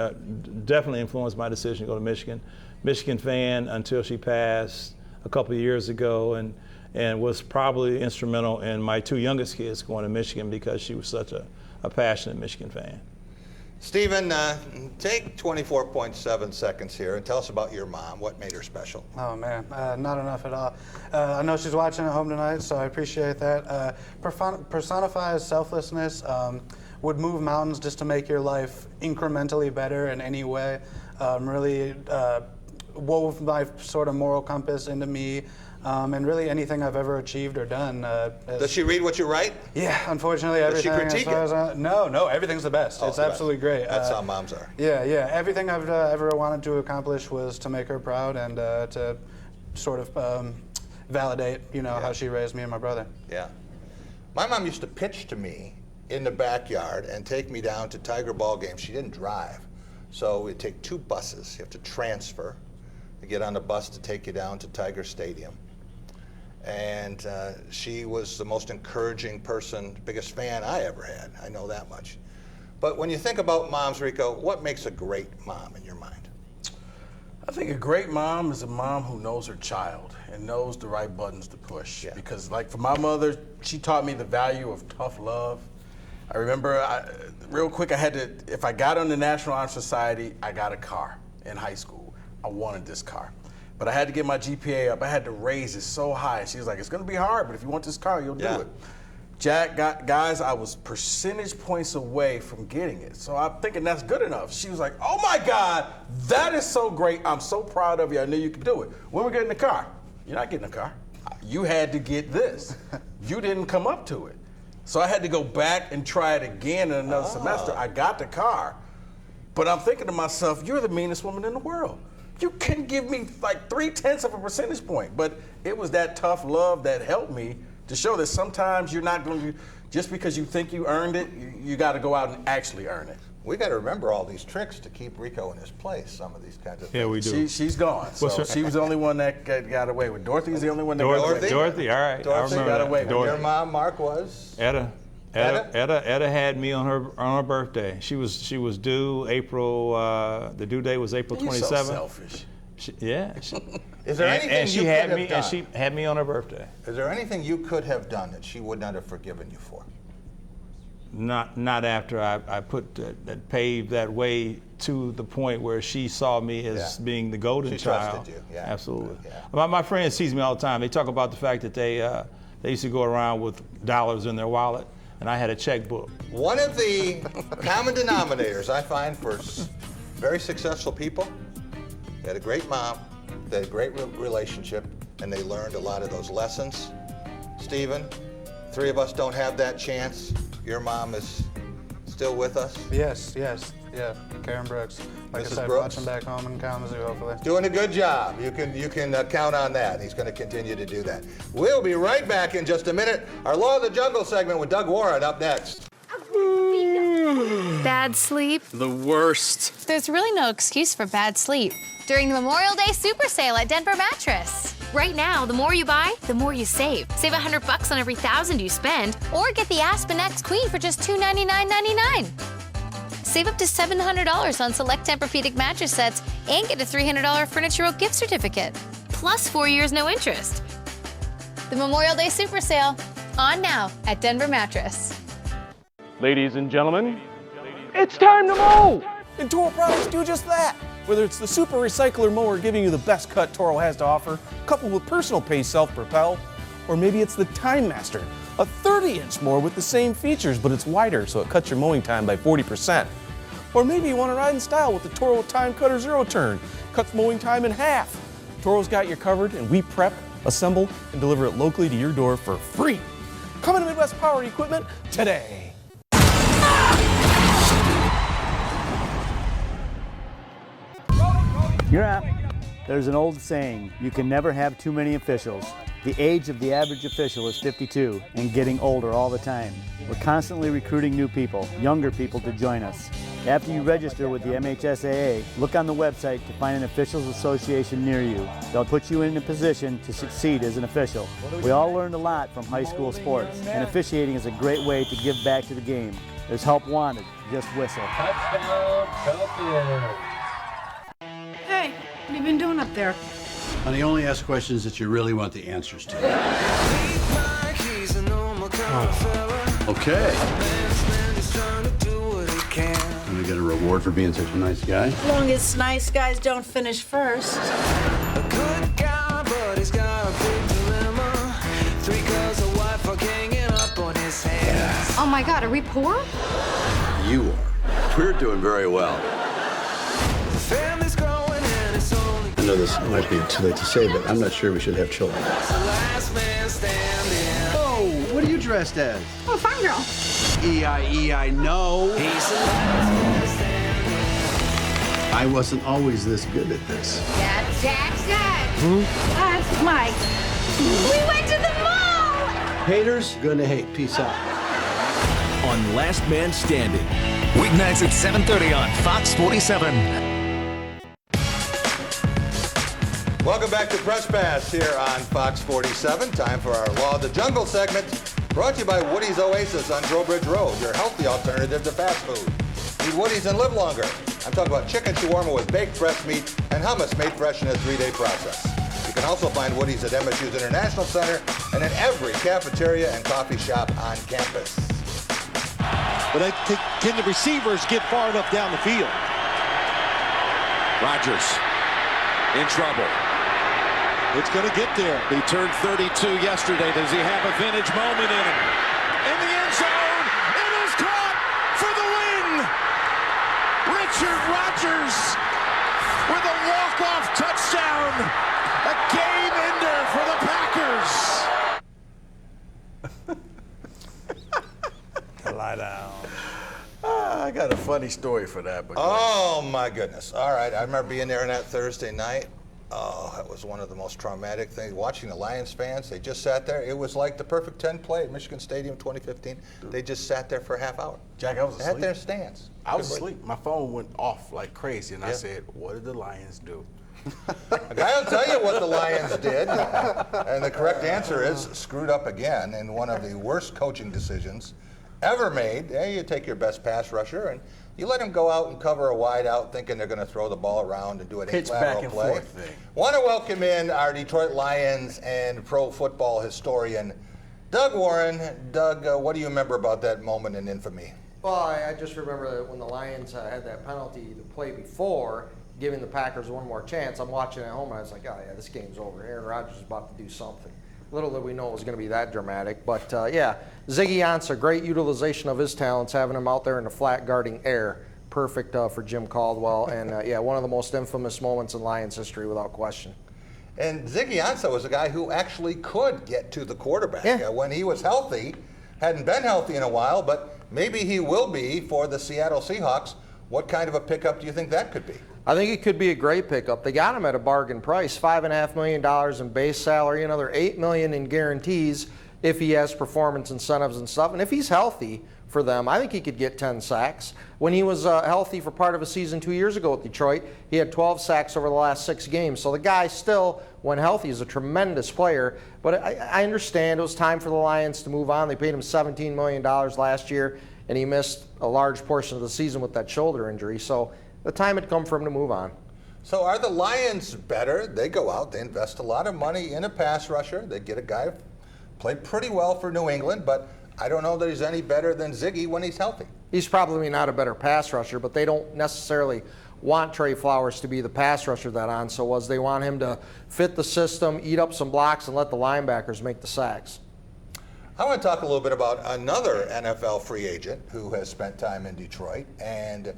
definitely influenced my decision to go to Michigan. Michigan fan until she passed a couple of years ago, and was probably instrumental in my two youngest kids going to Michigan, because she was such a passionate Michigan fan. Stephen, take 24.7 seconds here and tell us about your mom. What made her special? Oh man, not enough at all. I know she's watching at home tonight, so I appreciate that. Personifies selflessness, would move mountains just to make your life incrementally better in any way. Really wove my sort of moral compass into me. And really anything I've ever achieved or done. Does she read what you write? Yeah, unfortunately, everything. Does she critique it? No, everything's the best. It's absolutely great. That's how moms are. Yeah. Everything I've ever wanted to accomplish was to make her proud and to sort of validate, how she raised me and my brother. Yeah. My mom used to pitch to me in the backyard and take me down to Tiger ball games. She didn't drive, so we'd take 2 buses. You have to transfer to get on the bus to take you down to Tiger Stadium. And she was the most encouraging person, biggest fan I ever had. I know that much. But when you think about moms, Rico, what makes a great mom in your mind? I think a great mom is a mom who knows her child and knows the right buttons to push. Yeah. Because like for my mother, she taught me the value of tough love. I remember, real quick, if I got on the National Honor Society, I got a car in high school. I wanted this car. But I had to get my GPA up. I had to raise it so high. She was like, it's gonna be hard, but if you want this car, you'll do it. Guys, I was percentage points away from getting it. So I'm thinking that's good enough. She was like, oh my God, that is so great. I'm so proud of you. I knew you could do it. When we're getting the car, you're not getting a car. You had to get this. You didn't come up to it. So I had to go back and try it again in another semester. I got the car, but I'm thinking to myself, you're the meanest woman in the world. You can give me like 0.3 of a percentage point, but it was that tough love that helped me to show that sometimes you're not going to, just because you think you earned it, you got to go out and actually earn it. We got to remember all these tricks to keep Rico in his place, some of these kinds of things. Yeah, we do. She's gone, so she was the only one that got away with. Dorothy's the only one that got away with. Dorothy, all right. Dorothy got away with. Your mom, Mark, was? Etta had me on her birthday. She was due April. The due date was April 27th. So selfish. Is there anything and she you had could me, have done? and she had me on her birthday. Is there anything you could have done that she would not have forgiven you for? Not after I paved that way to the point where she saw me as being the golden child. She trusted you. Yeah. Absolutely. Yeah. My friends tease me all the time. They talk about the fact that they used to go around with dollars in their wallet, and I had a checkbook. One of the common denominators I find for very successful people, they had a great mom, they had a great relationship, and they learned a lot of those lessons. Stephen, 3 of us don't have that chance. Your mom is still with us? Yes, yeah. Karen Brooks. Like Mrs. I said, Brooks? watching back home in Kalamazoo, hopefully. Doing a good job. You can count on that. He's going to continue to do that. We'll be right back in just a minute. Our Law of the Jungle segment with Doug Warren up next. Bad sleep? The worst. There's really no excuse for bad sleep during the Memorial Day Super Sale at Denver Mattress. Right now, the more you buy, the more you save. Save $100 on every $1,000 you spend, or get the Aspen X Queen for just $299.99. Save up to $700 on select Tempur-Pedic mattress sets and get a $300 Furniture Row gift certificate. Plus 4 years no interest. The Memorial Day Super Sale, on now at Denver Mattress. Ladies and gentlemen, it's time to mow! And Toro products do just that. Whether it's the Super Recycler mower giving you the best cut Toro has to offer, coupled with personal pace self-propel, or maybe it's the Time Master, a 30-inch mower with the same features, but it's wider, so it cuts your mowing time by 40%. Or maybe you want to ride in style with the Toro Time Cutter Zero Turn, cuts mowing time in half. Toro's got you covered, and we prep, assemble, and deliver it locally to your door for free. Come into Midwest Power Equipment today. You're up. There's an old saying, you can never have too many officials. The age of the average official is 52 and getting older all the time. We're constantly recruiting new people, younger people to join us. After you register with the MHSAA, look on the website to find an officials association near you. They'll put you in a position to succeed as an official. We all learned a lot from high school sports, and officiating is a great way to give back to the game. There's help wanted, just whistle. Touchdown, Cowboys. Hey, what have you been doing up there? Honey, only ask questions that you really want the answers to. Okay. Gonna get a reward for being such a nice guy? As long as nice guys don't finish first. Oh my God, are we poor? You are. We're doing very well. And know this might be too late to say, but I'm not sure we should have children. Oh, what are you dressed as? Oh, fun girl. E-I-E, no. I wasn't always this good at this. That's Jackson. That's Mike. We went to the mall. Haters, gonna hate. Peace out. On Last Man Standing. Weeknights at 7:30 on Fox 47. Welcome back to Press Pass here on Fox 47. Time for our Law of the Jungle segment, brought to you by Woody's Oasis on Trowbridge Road, your healthy alternative to fast food. Eat Woody's and live longer. I'm talking about chicken shawarma with baked fresh meat and hummus made fresh in a 3-day process. You can also find Woody's at MSU's International Center and in every cafeteria and coffee shop on campus. But I think, can the receivers get far enough down the field? Rodgers in trouble. It's going to get there. He turned 32 yesterday. Does he have a vintage moment in him? In the end zone, it is caught for the win. Richard Rodgers with a walk-off touchdown. A game ender for the Packers. Lie down. I got a funny story for that. But oh, my goodness. All right, I remember being there on that Thursday night. Oh, that was one of the most traumatic things. Watching the Lions fans, they just sat there. It was like the perfect 10 play at Michigan Stadium 2015. They just sat there for a half hour. Jack, I was asleep. At their stands. I was asleep. My phone went off like crazy, and I said, what did the Lions do? I'll tell you what the Lions did. And the correct answer is screwed up again in one of the worst coaching decisions ever made. You take your best pass rusher and you let him go out and cover a wide out thinking they're going to throw the ball around and do an Pitch lateral back and play. forth thing. Want to welcome in our Detroit Lions and pro football historian, Doug Warren. Doug, what do you remember about that moment in infamy? Well, I just remember that when the Lions had that penalty the play before, giving the Packers one more chance. I'm watching at home and I was like, oh yeah, this game's over. Aaron Rodgers is about to do something. Little did we know it was going to be that dramatic. But yeah, Ziggy Ansah, great utilization of his talents, having him out there in the flat guarding air. Perfect for Jim Caldwell. And yeah, one of the most infamous moments in Lions history without question. And Ziggy Ansah was a guy who actually could get to the quarterback when he was healthy. Hadn't been healthy in a while, but maybe he will be for the Seattle Seahawks. What kind of a pickup do you think that could be? I think it could be a great pickup. They got him at a bargain price, $5.5 million in base salary, another $8 million in guarantees if he has performance incentives and stuff. And if he's healthy for them, I think he could get 10 sacks. When he was healthy for part of a season 2 years ago with Detroit, he had 12 sacks over the last 6 games. So the guy still, when healthy, is a tremendous player. But I understand it was time for the Lions to move on. They paid him $17 million last year, and he missed a large portion of the season with that shoulder injury. So the time had come for him to move on. So are the Lions better? They go out, they invest a lot of money in a pass rusher. They get a guy who played pretty well for New England, but I don't know that he's any better than Ziggy when he's healthy. He's probably not a better pass rusher, but they don't necessarily want Trey Flowers to be the pass rusher that Ansah was. They want him to fit the system, eat up some blocks, and let the linebackers make the sacks. I want to talk a little bit about another NFL free agent who has spent time in Detroit. And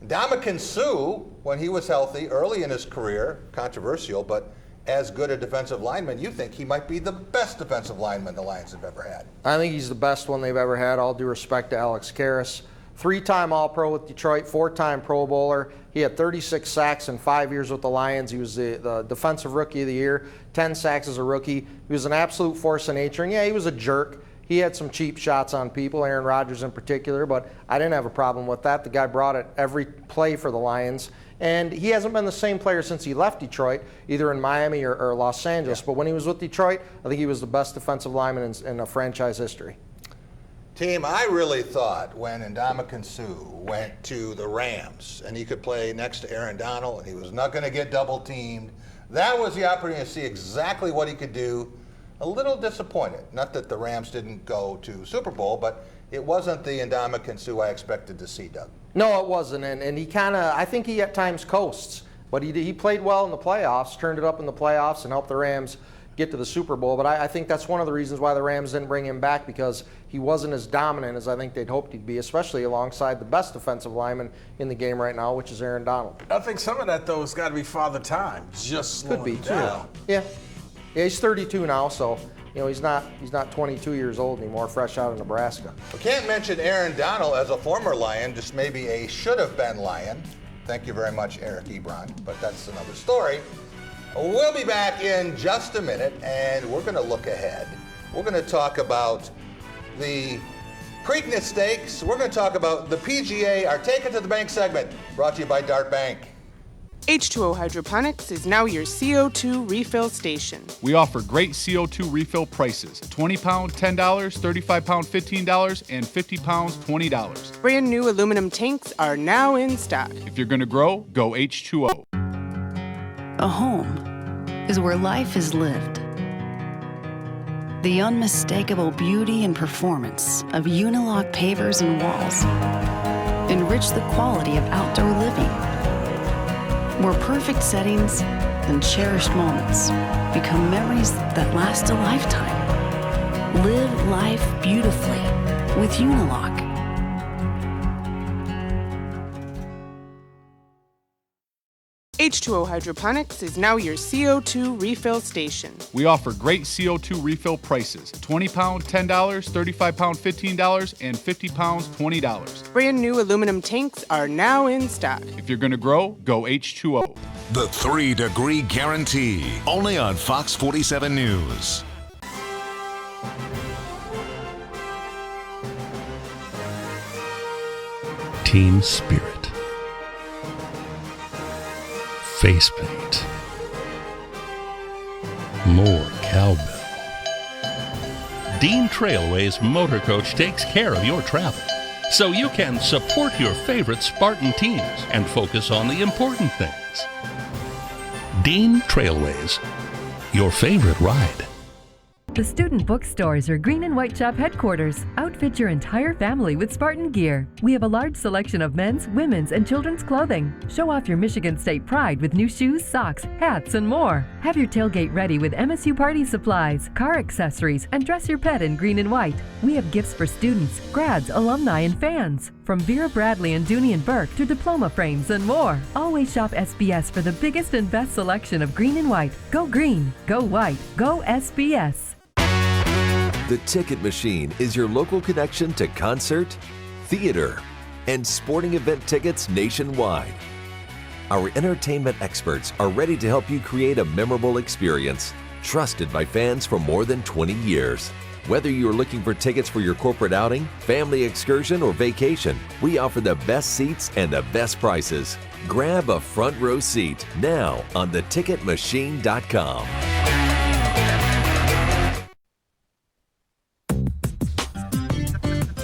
Ndamukong Suh, when he was healthy early in his career, controversial, but as good a defensive lineman, you think he might be the best defensive lineman the Lions have ever had? I think he's the best one they've ever had, all due respect to Alex Karras. 3-time All-Pro with Detroit, 4-time Pro Bowler. He had 36 sacks in 5 years with the Lions. He was the Defensive Rookie of the Year, 10 sacks as a rookie. He was an absolute force of nature. And yeah, he was a jerk. He had some cheap shots on people, Aaron Rodgers in particular, but I didn't have a problem with that. The guy brought it every play for the Lions. And he hasn't been the same player since he left Detroit, either in Miami or Los Angeles. But when he was with Detroit, I think he was the best defensive lineman in franchise history. Team, I really thought when Ndamukong Suh went to the Rams and he could play next to Aaron Donald and he was not going to get double teamed, that was the opportunity to see exactly what he could do. A little disappointed. Not that the Rams didn't go to Super Bowl, but it wasn't the Ndamukong Suh I expected to see, Doug. No, it wasn't, and he kind of, I think he at times coasts, but he played well in the playoffs, turned it up in the playoffs, and helped the Rams get to the Super Bowl. But I think that's one of the reasons why the Rams didn't bring him back, because he wasn't as dominant as I think they'd hoped he'd be, especially alongside the best defensive lineman in the game right now, which is Aaron Donald. I think some of that, though, has got to be Father Time, just slowing Could be, down. Yeah, he's 32 now, so he's not 22 years old anymore, fresh out of Nebraska. We can't mention Aaron Donald as a former Lion, just maybe a should-have-been Lion. Thank you very much, Eric Ebron, but that's another story. We'll be back in just a minute, and we're going to look ahead. We're going to talk about the Preakness Stakes. We're going to talk about the PGA, our Take It to the Bank segment, brought to you by Dart Bank. H2O Hydroponics is now your CO2 refill station. We offer great CO2 refill prices. 20 pound, $10, 35 pound, $15, and 50 pounds, $20. Brand new aluminum tanks are now in stock. If you're going to grow, go H2O. A home is where life is lived. The unmistakable beauty and performance of Unilock pavers and walls enrich the quality of outdoor living, where perfect settings and cherished moments become memories that last a lifetime. Live life beautifully with Unilock. H2O Hydroponics is now your CO2 refill station. We offer great CO2 refill prices. 20 pound, $10, 35 pound, $15, and 50 pounds, $20. Brand new aluminum tanks are now in stock. If you're going to grow, go H2O. The 3-Degree Guarantee, only on Fox 47 News. Team spirit. Face paint. More cowbell. Dean Trailway's Motor Coach takes care of your travel, so you can support your favorite Spartan teams and focus on the important things. Dean Trailways, your favorite ride. The Student Bookstores are Green and White Shop headquarters. Outfit your entire family with Spartan gear. We have a large selection of men's, women's, and children's clothing. Show off your Michigan State pride with new shoes, socks, hats, and more. Have your tailgate ready with MSU party supplies, car accessories, and dress your pet in green and white. We have gifts for students, grads, alumni, and fans. From Vera Bradley and Dooney and Burke to diploma frames and more. Always shop SBS for the biggest and best selection of green and white. Go green, go white, go SBS. The Ticket Machine is your local connection to concert, theater, and sporting event tickets nationwide. Our entertainment experts are ready to help you create a memorable experience, trusted by fans for more than 20 years. Whether you're looking for tickets for your corporate outing, family excursion, or vacation, we offer the best seats and the best prices. Grab a front row seat now on theticketmachine.com.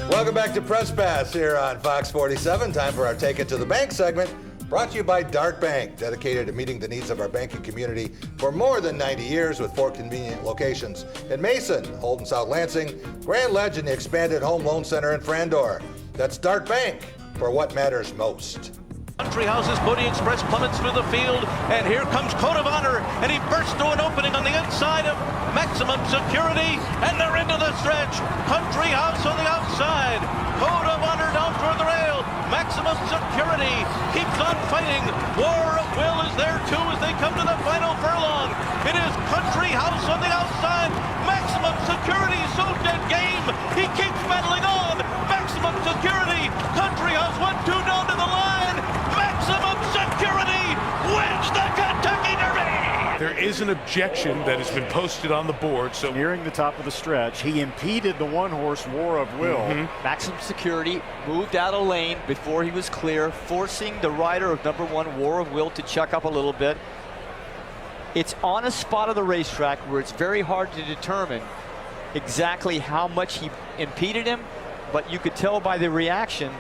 Welcome back to Press Pass here on Fox 47. Time for our Take It to the Bank segment, brought to you by Dart Bank, dedicated to meeting the needs of our banking community for more than 90 years with 4 convenient locations in Mason, Holden South Lansing, Grand Ledge, and the expanded Home Loan Center in Frandor. That's Dart Bank for what matters most. Country House's Moody Express plummets through the field, and here comes Code of Honor, and he bursts through an opening on the inside of Maximum Security, and they're into the stretch. Country House on the outside. Code of Honor down toward the rail. Maximum Security keeps on fighting. War of Will is there too as they come to the final furlong. It is Country House on the outside. Maximum Security so dead game. He keeps battling on. Maximum Security. Country House 1-2 down to the line. Maximum Security wins the Kentucky Derby! There is an objection that has been posted on the board. So nearing the top of the stretch, he impeded the one-horse War of Will. Maximum Security moved out of lane before he was clear, forcing the rider of number 1, War of Will, to chuck up a little bit. It's on a spot of the racetrack where it's very hard to determine exactly how much he impeded him, but you could tell by the reaction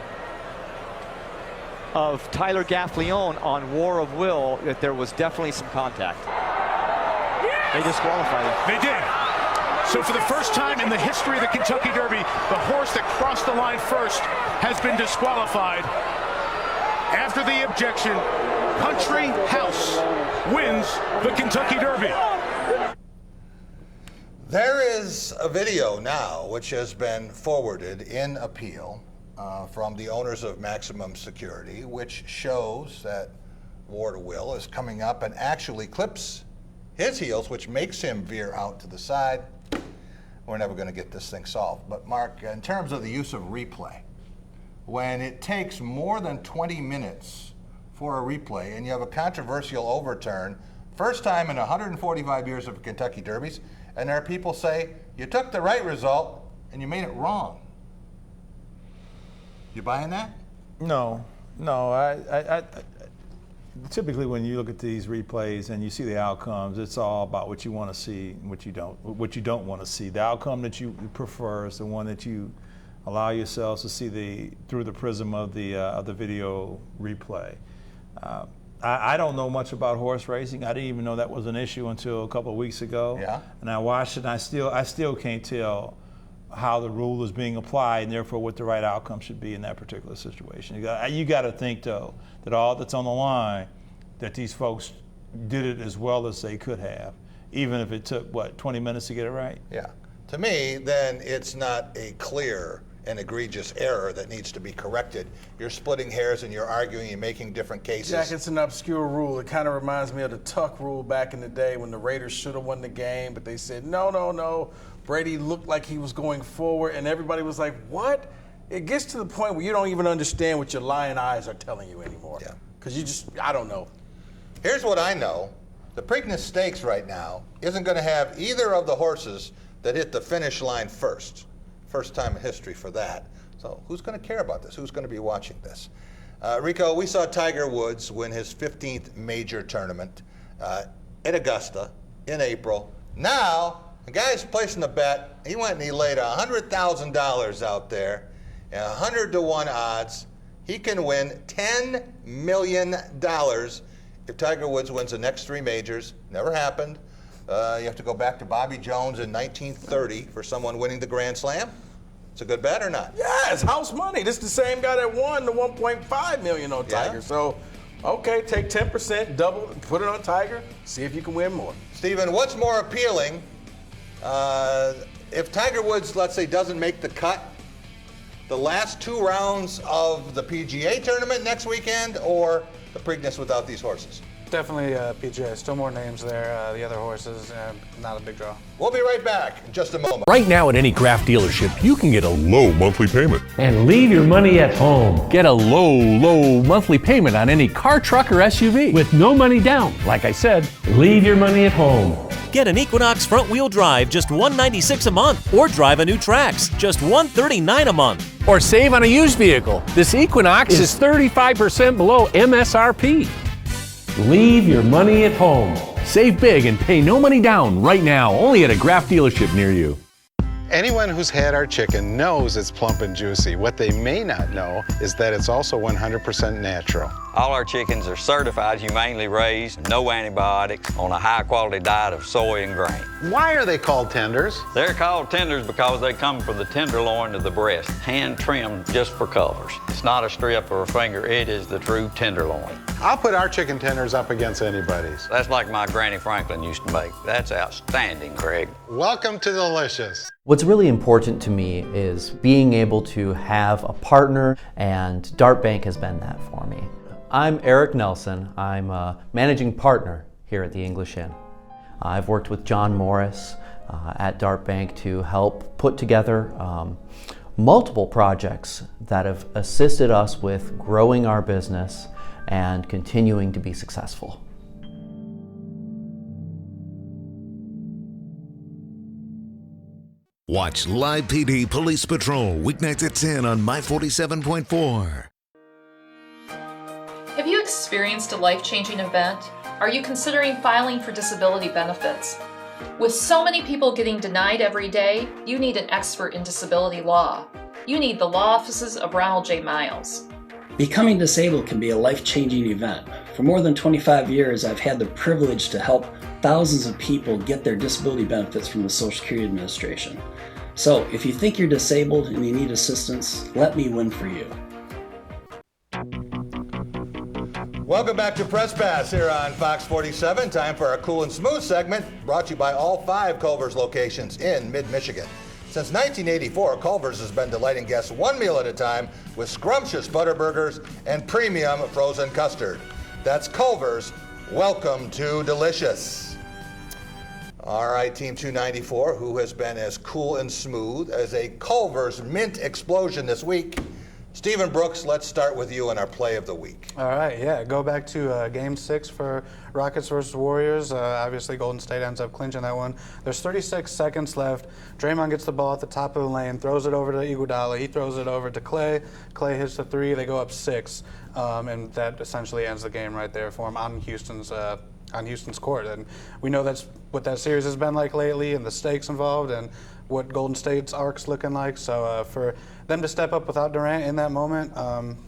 of Tyler Gaffleone on War of Will that there was definitely some contact. They disqualified him. They did. So for the first time in the history of the Kentucky Derby, the horse that crossed the line first has been disqualified. After the objection, Country House wins the Kentucky Derby. There is a video now which has been forwarded in appeal from the owners of Maximum Security, which shows that Ward Will is coming up and actually clips his heels, which makes him veer out to the side. We're never going to get this thing solved. But Mark, in terms of the use of replay, when it takes more than 20 minutes for a replay and you have a controversial overturn, first time in 145 years of Kentucky Derbies, and there are people say, you took the right result and you made it wrong. You buying that? No. I typically when you look at these replays and you see the outcomes, it's all about what you want to see and what you don't want to see. The outcome that you prefer is the one that you allow yourselves to see through the prism of the video replay. I don't know much about horse racing. I didn't even know that was an issue until a couple of weeks ago. Yeah. And I watched it, and I still can't tell how the rule is being applied, and therefore what the right outcome should be in that particular situation. You got to think, though, that all that's on the line, that these folks did it as well as they could have, even if it took, 20 minutes to get it right? Yeah. To me, then it's not a clear and egregious error that needs to be corrected. You're splitting hairs and you're arguing and making different cases. Jack, it's an obscure rule. It kind of reminds me of the Tuck rule back in the day when the Raiders should have won the game, but they said, no. Brady looked like he was going forward, and everybody was like, what? It gets to the point where you don't even understand what your lying eyes are telling you anymore. Yeah. Because I don't know. Here's what I know. The Preakness Stakes right now isn't going to have either of the horses that hit the finish line first. First time in history for that. So who's going to care about this? Who's going to be watching this? Rico, we saw Tiger Woods win his 15th major tournament at Augusta in April. Now, the guy's placing a bet. He went and he laid $100,000 out there, 100-to-1 odds. He can win $10 million if Tiger Woods wins the next 3 majors. Never happened. You have to go back to Bobby Jones in 1930 for someone winning the Grand Slam. It's a good bet or not? Yeah, it's house money. This is the same guy that won the $1.5 million on Tiger. Yeah. So, okay, take 10%, double, put it on Tiger, see if you can win more. Stephen, what's more appealing? If Tiger Woods, let's say, doesn't make the cut, the last 2 rounds of the PGA tournament next weekend, or the Preakness without these horses? Definitely PGA. Still more names there. The other horses, not a big draw. We'll be right back in just a moment. Right now at any craft dealership, you can get a low monthly payment. And leave your money at home. Get a low monthly payment on any car, truck, or SUV. With no money down. Like I said, leave your money at home. Get an Equinox front-wheel drive, just $196 a month. Or drive a new Trax, just $139 a month. Or save on a used vehicle. This Equinox is 35% below MSRP. Leave your money at home. Save big and pay no money down right now, only at a Graff dealership near you. Anyone who's had our chicken knows it's plump and juicy. What they may not know is that it's also 100% natural. All our chickens are certified, humanely raised, no antibiotics, on a high-quality diet of soy and grain. Why are they called tenders? They're called tenders because they come from the tenderloin to the breast, hand-trimmed just for colors. It's not a strip or a finger, it is the true tenderloin. I'll put our chicken tenders up against anybody's. That's like my Granny Franklin used to make. That's outstanding, Craig. Welcome to Delicious. What's really important to me is being able to have a partner, and Dart Bank has been that for me. I'm Eric Nelson. I'm a managing partner here at the English Inn. I've worked with John Morris at Dart Bank to help put together multiple projects that have assisted us with growing our business and continuing to be successful. Watch Live PD Police Patrol weeknights at 10 on My 47.4. Have you experienced a life-changing event? Are you considering filing for disability benefits? With so many people getting denied every day, you need an expert in disability law. You need the law offices of Ronald J. Miles. Becoming disabled can be a life-changing event. For more than 25 years, I've had the privilege to help thousands of people get their disability benefits from the Social Security Administration. So, if you think you're disabled and you need assistance, let me win for you. Welcome back to Press Pass here on Fox 47. Time for our Cool and Smooth segment, brought to you by all 5 Culver's locations in mid-Michigan. Since 1984, Culver's has been delighting guests one meal at a time with scrumptious butter burgers and premium frozen custard. That's Culver's. Welcome to delicious. All right, Team 294, who has been as cool and smooth as a Culver's mint explosion this week? Stephen Brooks, let's start with you in our play of the week. All right, yeah, go back to Game 6 for Rockets versus Warriors. Obviously, Golden State ends up clinching that one. There's 36 seconds left. Draymond gets the ball at the top of the lane, throws it over to Iguodala. He throws it over to Clay. Clay hits the 3. They go up 6, and that essentially ends the game right there for him on Houston's court. And we know that's what that series has been like lately, and the stakes involved, and what Golden State's arc's looking like. So for them to step up without Durant in that moment,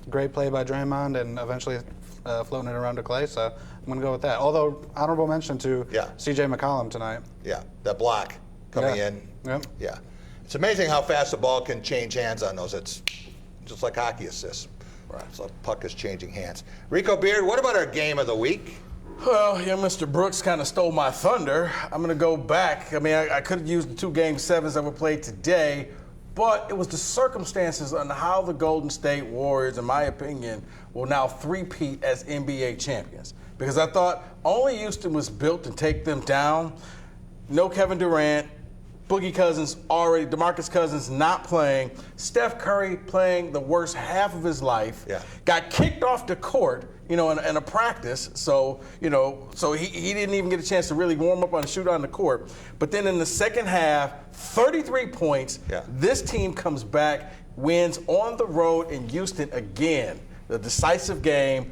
great play by Draymond, and eventually floating it around to Clay. So I'm going to go with that. Although, honorable mention to C.J. McCollum tonight. Yeah, that block coming in. Yep. Yeah. It's amazing how fast the ball can change hands on those. It's just like hockey assists. Right. So the puck is changing hands. Rico Beard, what about our game of the week? Well, yeah, Mr. Brooks kind of stole my thunder. I'm going to go back. I mean, I could have used the 2 Game 7s that were played today, but it was the circumstances on how the Golden State Warriors, in my opinion, will now three-peat as NBA champions. Because I thought only Houston was built to take them down. No Kevin Durant, Boogie Cousins already, DeMarcus Cousins not playing, Steph Curry playing the worst half of his life, got kicked off the court, in a practice, so he didn't even get a chance to really warm up on the shoot on the court. But then in the second half, 33 points, this team comes back, wins on the road in Houston again, the decisive game,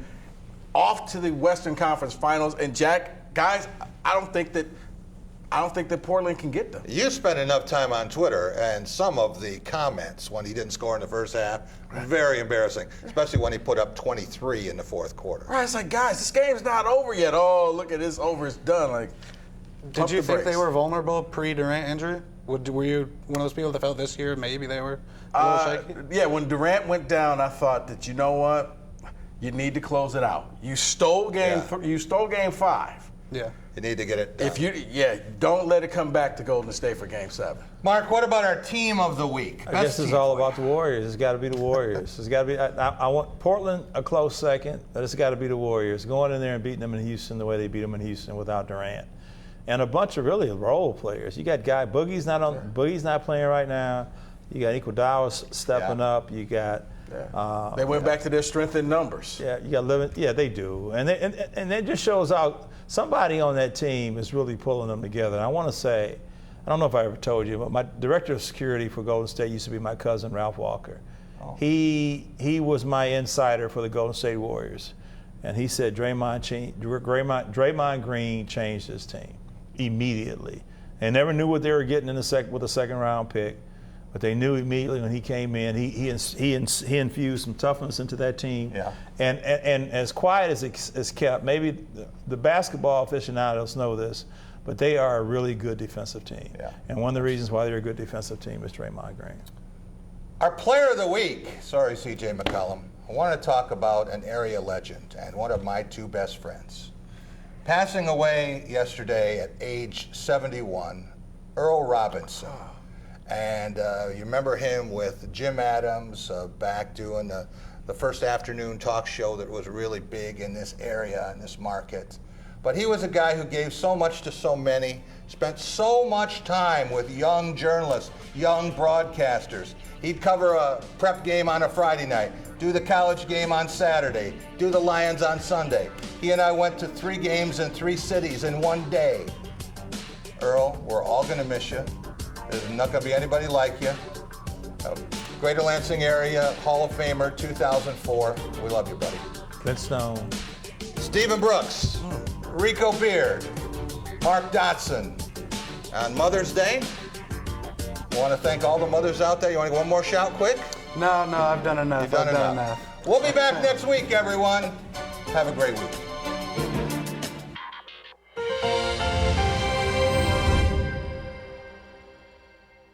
off to the Western Conference Finals. And Jack, guys, I don't think that Portland can get them. You spent enough time on Twitter, and some of the comments when he didn't score in the first half, very embarrassing, especially when he put up 23 in the fourth quarter. Right, it's like, guys, this game's not over yet. Oh, look at this, over, it's done. Like, did you think they were vulnerable pre-Durant injury? Were you one of those people that felt this year maybe they were a little shaky? Yeah, when Durant went down, I thought that, you know what, you need to close it out. You stole game 5. Yeah. You need to get it done. Don't let it come back to Golden State for Game 7. Mark, what about our team of the week? I guess it's all about the Warriors. It's got to be the Warriors. It's got to be. I want Portland a close second, but it's got to be the Warriors. Going in there and beating them in Houston the way they beat them in Houston without Durant, and a bunch of really role players. You got Boogie's not playing right now. You got Iguodala stepping up. You got. They went back to their strength in numbers. Yeah, you got living. Yeah, they do, and it just shows out. Somebody on that team is really pulling them together. And I want to say, I don't know if I ever told you, but my director of security for Golden State used to be my cousin, Ralph Walker. Oh. He was my insider for the Golden State Warriors. And he said Draymond Green changed his team immediately. They never knew what they were getting with a second round pick, but they knew immediately when he came in. He infused some toughness into that team. Yeah. And as quiet as it's kept, maybe the basketball aficionados know this, but they are a really good defensive team. Yeah. And one of the reasons why they're a good defensive team is Draymond Green. Our player of the week, sorry, C.J. McCollum, I want to talk about an area legend and one of my 2 best friends. Passing away yesterday at age 71, Earl Robinson. And you remember him with Jim Adams back doing the first afternoon talk show that was really big in this area, in this market. But he was a guy who gave so much to so many, spent so much time with young journalists, young broadcasters. He'd cover a prep game on a Friday night, do the college game on Saturday, do the Lions on Sunday. He and I went to 3 games in 3 cities in one day. Earl, we're all going to miss you. There's not going to be anybody like you. Greater Lansing area Hall of Famer, 2004. We love you, buddy. Flintstone. Stephen Brooks, Rico Beard, Mark Dotson. On Mother's Day, I want to thank all the mothers out there. You want to get one more shout quick? No, I've done enough. You've done enough. We'll be back next week, everyone. Have a great week.